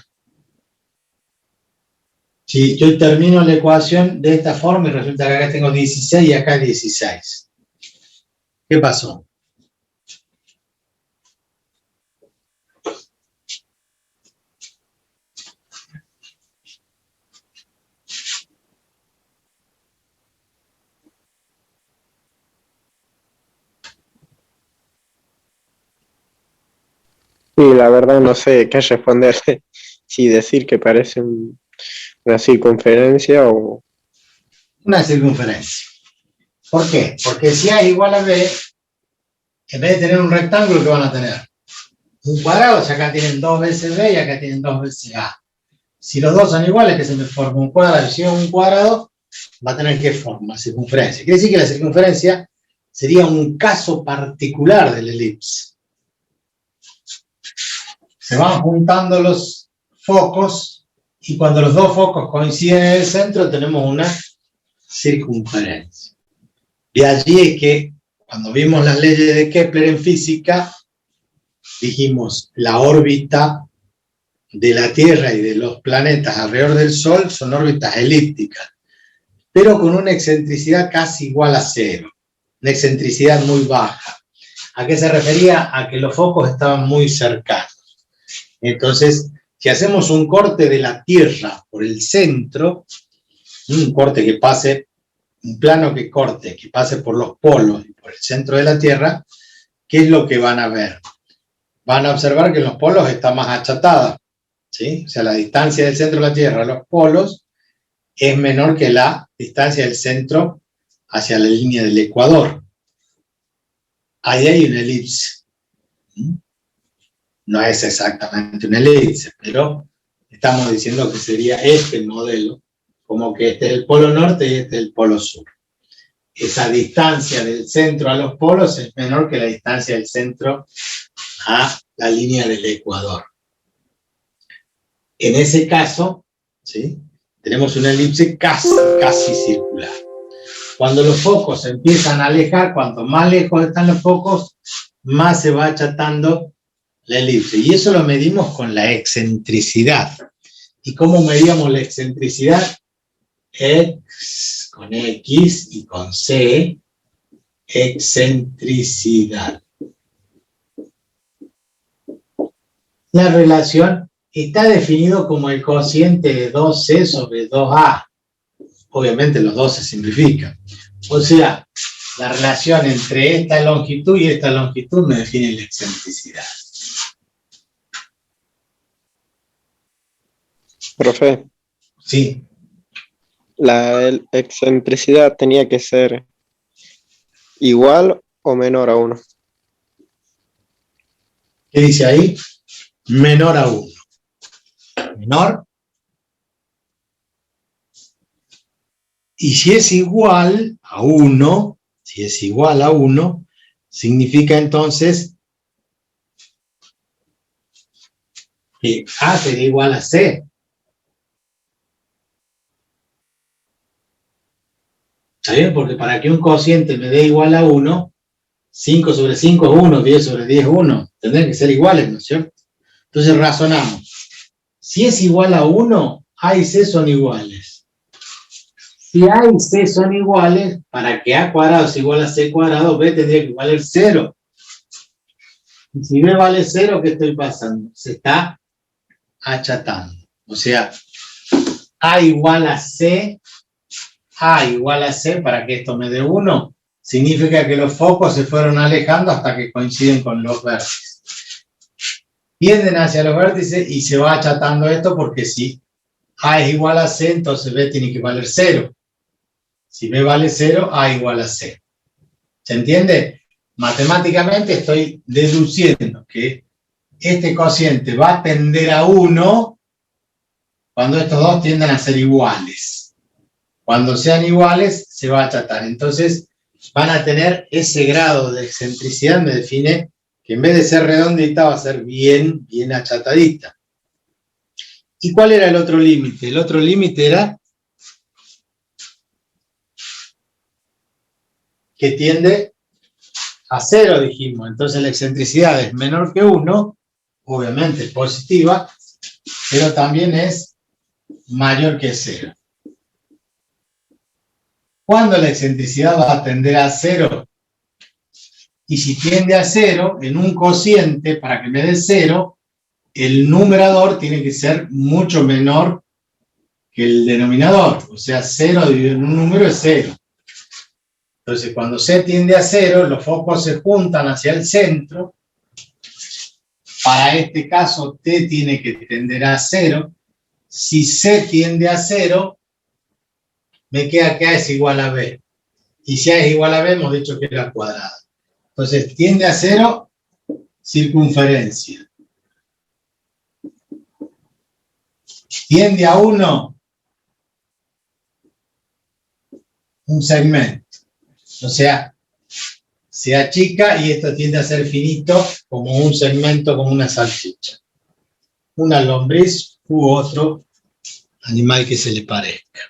Speaker 3: Si yo termino la ecuación de esta forma y resulta que acá tengo 16 y acá 16. ¿Qué pasó?
Speaker 4: Y la verdad no sé qué responder, si decir que parece una circunferencia o...
Speaker 3: Una circunferencia. ¿Por qué? Porque si A es igual a B, en vez de tener un rectángulo, ¿qué van a tener? Un cuadrado, si acá tienen 2 veces B y acá tienen 2 veces A. Si los dos son iguales, que se me forma un cuadrado, si es un cuadrado, va a tener que formar circunferencia. Quiere decir que la circunferencia sería un caso particular del elipse. Se van juntando los focos Y cuando los dos focos coinciden en el centro, tenemos una circunferencia. De allí es que, cuando vimos las leyes de Kepler en física, dijimos, la órbita de la Tierra y de los planetas alrededor del Sol son órbitas elípticas, pero con una excentricidad casi igual a cero, una excentricidad muy baja. ¿A qué se refería? A que los focos estaban muy cercanos. Entonces, si hacemos un corte de la Tierra por el centro, un corte que pase, un plano que corte, que pase por los polos y por el centro de la Tierra, ¿qué es lo que van a ver? Van a observar que en los polos está más achatada, ¿sí? O sea, la distancia del centro de la Tierra a los polos es menor que la distancia del centro hacia la línea del ecuador. Ahí hay una elipse. No es exactamente una elipse, pero estamos diciendo que sería este modelo, como que este es el polo norte y este es el polo sur. Esa distancia del centro a los polos es menor que la distancia del centro a la línea del ecuador. En ese caso, ¿sí?, tenemos una elipse casi circular. Cuando los focos se empiezan a alejar, cuanto más lejos están los focos, más se va achatando la elipse. Y eso lo medimos con la excentricidad. ¿Y cómo medíamos la excentricidad? Con X y con C, excentricidad. La relación está definido como el cociente de 2C sobre 2A. Obviamente los dos se simplifican. O sea, la relación entre esta longitud y esta longitud me define la excentricidad.
Speaker 4: Profe,
Speaker 3: Sí.
Speaker 4: la excentricidad tenía que ser igual o menor a 1.
Speaker 3: ¿Qué dice ahí? Menor a 1. Menor. Y si es igual a 1, significa entonces que A sería igual a C. ¿Está bien? Porque para que un cociente me dé igual a 1, 5 sobre 5 es 1, 10 sobre 10 es 1. Tendrían que ser iguales, ¿no es cierto? Entonces razonamos. Si es igual a 1, A y C son iguales. Si A y C son iguales, para que A cuadrado sea igual a C cuadrado, B tendría que valer 0. Y si B vale 0, ¿qué estoy pasando? Se está achatando. O sea, A igual a C, para que esto me dé 1, significa que los focos se fueron alejando hasta que coinciden con los vértices. Tienden hacia los vértices y se va achatando esto porque si A es igual a C, entonces B tiene que valer 0. Si B vale 0, A igual a C. ¿Se entiende? Matemáticamente estoy deduciendo que este cociente va a tender a 1 cuando estos dos tienden a ser iguales. Cuando sean iguales, se va a achatar. Entonces, van a tener ese grado de excentricidad, me define que en vez de ser redondita, va a ser bien achatadita. ¿Y cuál era el otro límite? El otro límite era que tiende a 0, dijimos. Entonces la excentricidad es menor que 1, obviamente es positiva, pero también es mayor que 0. ¿Cuándo la excentricidad va a tender a 0? Y si tiende a 0, en un cociente, para que me dé 0, el numerador tiene que ser mucho menor que el denominador. O sea, 0 dividido en un número es 0. Entonces, cuando C tiende a 0, los focos se juntan hacia el centro. Para este caso, T tiene que tender a 0. Si C tiende a 0, me queda que A es igual a B. Y si A es igual a B, hemos dicho que era cuadrada. Entonces, tiende a 0, circunferencia. Tiende a 1, un segmento. O sea, se achica y esto tiende a ser finito como un segmento, como una salchicha. Una lombriz u otro animal que se le parezca.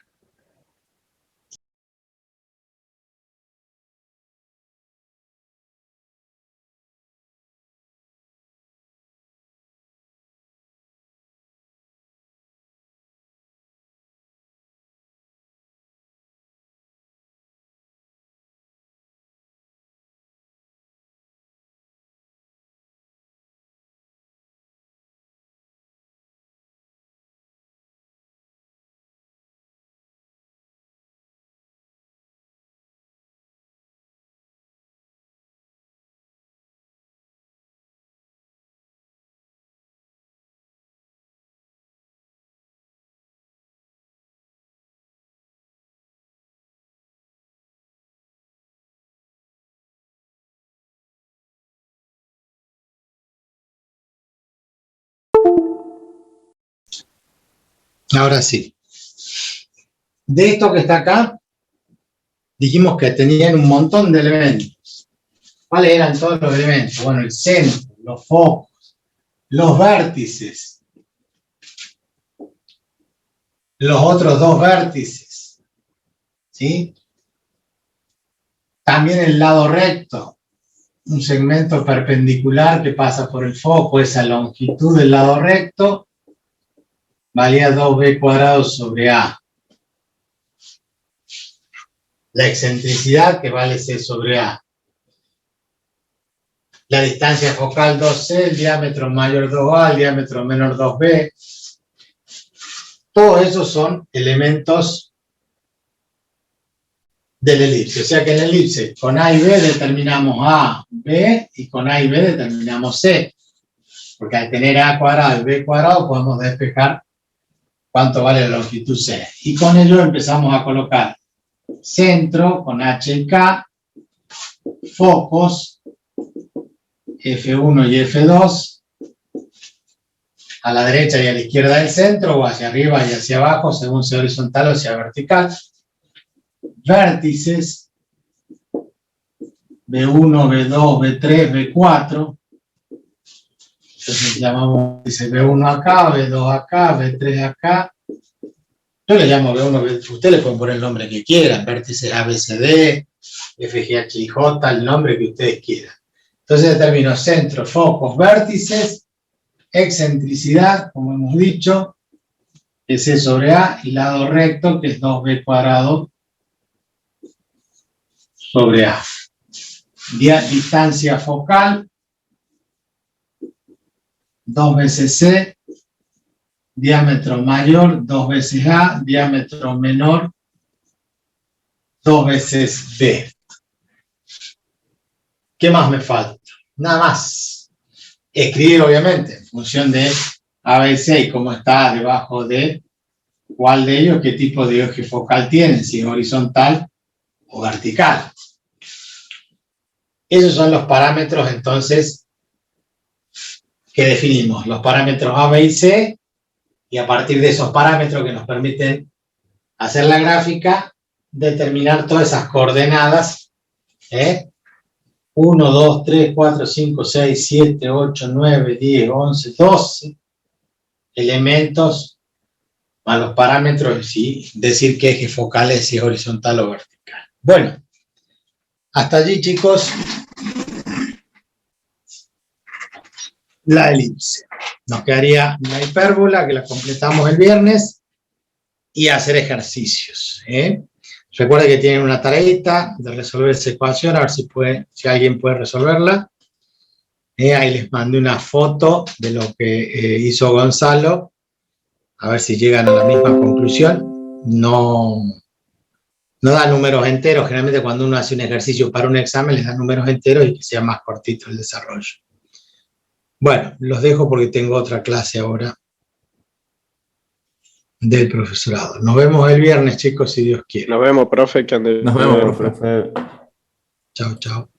Speaker 3: Ahora sí. De esto que está acá, dijimos que tenían un montón de elementos. ¿Cuáles eran todos los elementos? Bueno, el centro, los focos, los vértices, los otros dos vértices, ¿sí? También el lado recto, un segmento perpendicular que pasa por el foco, esa longitud del lado recto, valía 2b cuadrado sobre a. La excentricidad que vale c sobre a. La distancia focal 2c, el diámetro mayor 2a, el diámetro menor 2b. Todos esos son elementos del elipse. O sea que en el elipse con a y b determinamos a, b, y con a y b determinamos c. Porque al tener a cuadrado y b cuadrado podemos despejar cuánto vale la longitud c. Y con ello empezamos a colocar centro con h y k, focos F1 y F2, a la derecha y a la izquierda del centro, o hacia arriba y hacia abajo, según sea horizontal o sea vertical. Vértices B1, B2, B3, B4. Entonces llamamos, dice B1 acá, B2 acá, B3 acá. Yo le llamo B1, B3. Ustedes le pueden poner el nombre que quieran, vértices ABCD, FGHIJ, el nombre que ustedes quieran. Entonces determino centro, focos, vértices, excentricidad, como hemos dicho, que es C sobre A, y lado recto, que es 2B cuadrado sobre A. Distancia focal, 2 veces C, diámetro mayor, 2 veces A, diámetro menor, 2 veces B. ¿Qué más me falta? Nada más. Escribir, obviamente, en función de A, B, C y cómo está debajo de cuál de ellos, qué tipo de eje focal tienen, si es horizontal o vertical. Esos son los parámetros, entonces, que definimos. Los parámetros A, B y C, y a partir de esos parámetros que nos permiten hacer la gráfica, determinar todas esas coordenadas, 1, 2, 3, 4, 5, 6, 7, 8, 9, 10, 11, 12 elementos a los parámetros y decir qué eje focal es, si es horizontal o vertical. Bueno, hasta allí, chicos, la elipse. Nos quedaría una hipérbola que la completamos el viernes y hacer ejercicios. Recuerden que tienen una tareita de resolver esa ecuación, a ver si alguien puede resolverla. Ahí les mandé una foto de lo que hizo Gonzalo, a ver si llegan a la misma conclusión. No da números enteros, generalmente cuando uno hace un ejercicio para un examen les da números enteros y que sea más cortito el desarrollo. Bueno, los dejo porque tengo otra clase ahora del profesorado. Nos vemos el viernes, chicos, si Dios quiere.
Speaker 4: Nos vemos, profe. Que ande
Speaker 5: Nos vemos, profe.
Speaker 3: Chao, chao.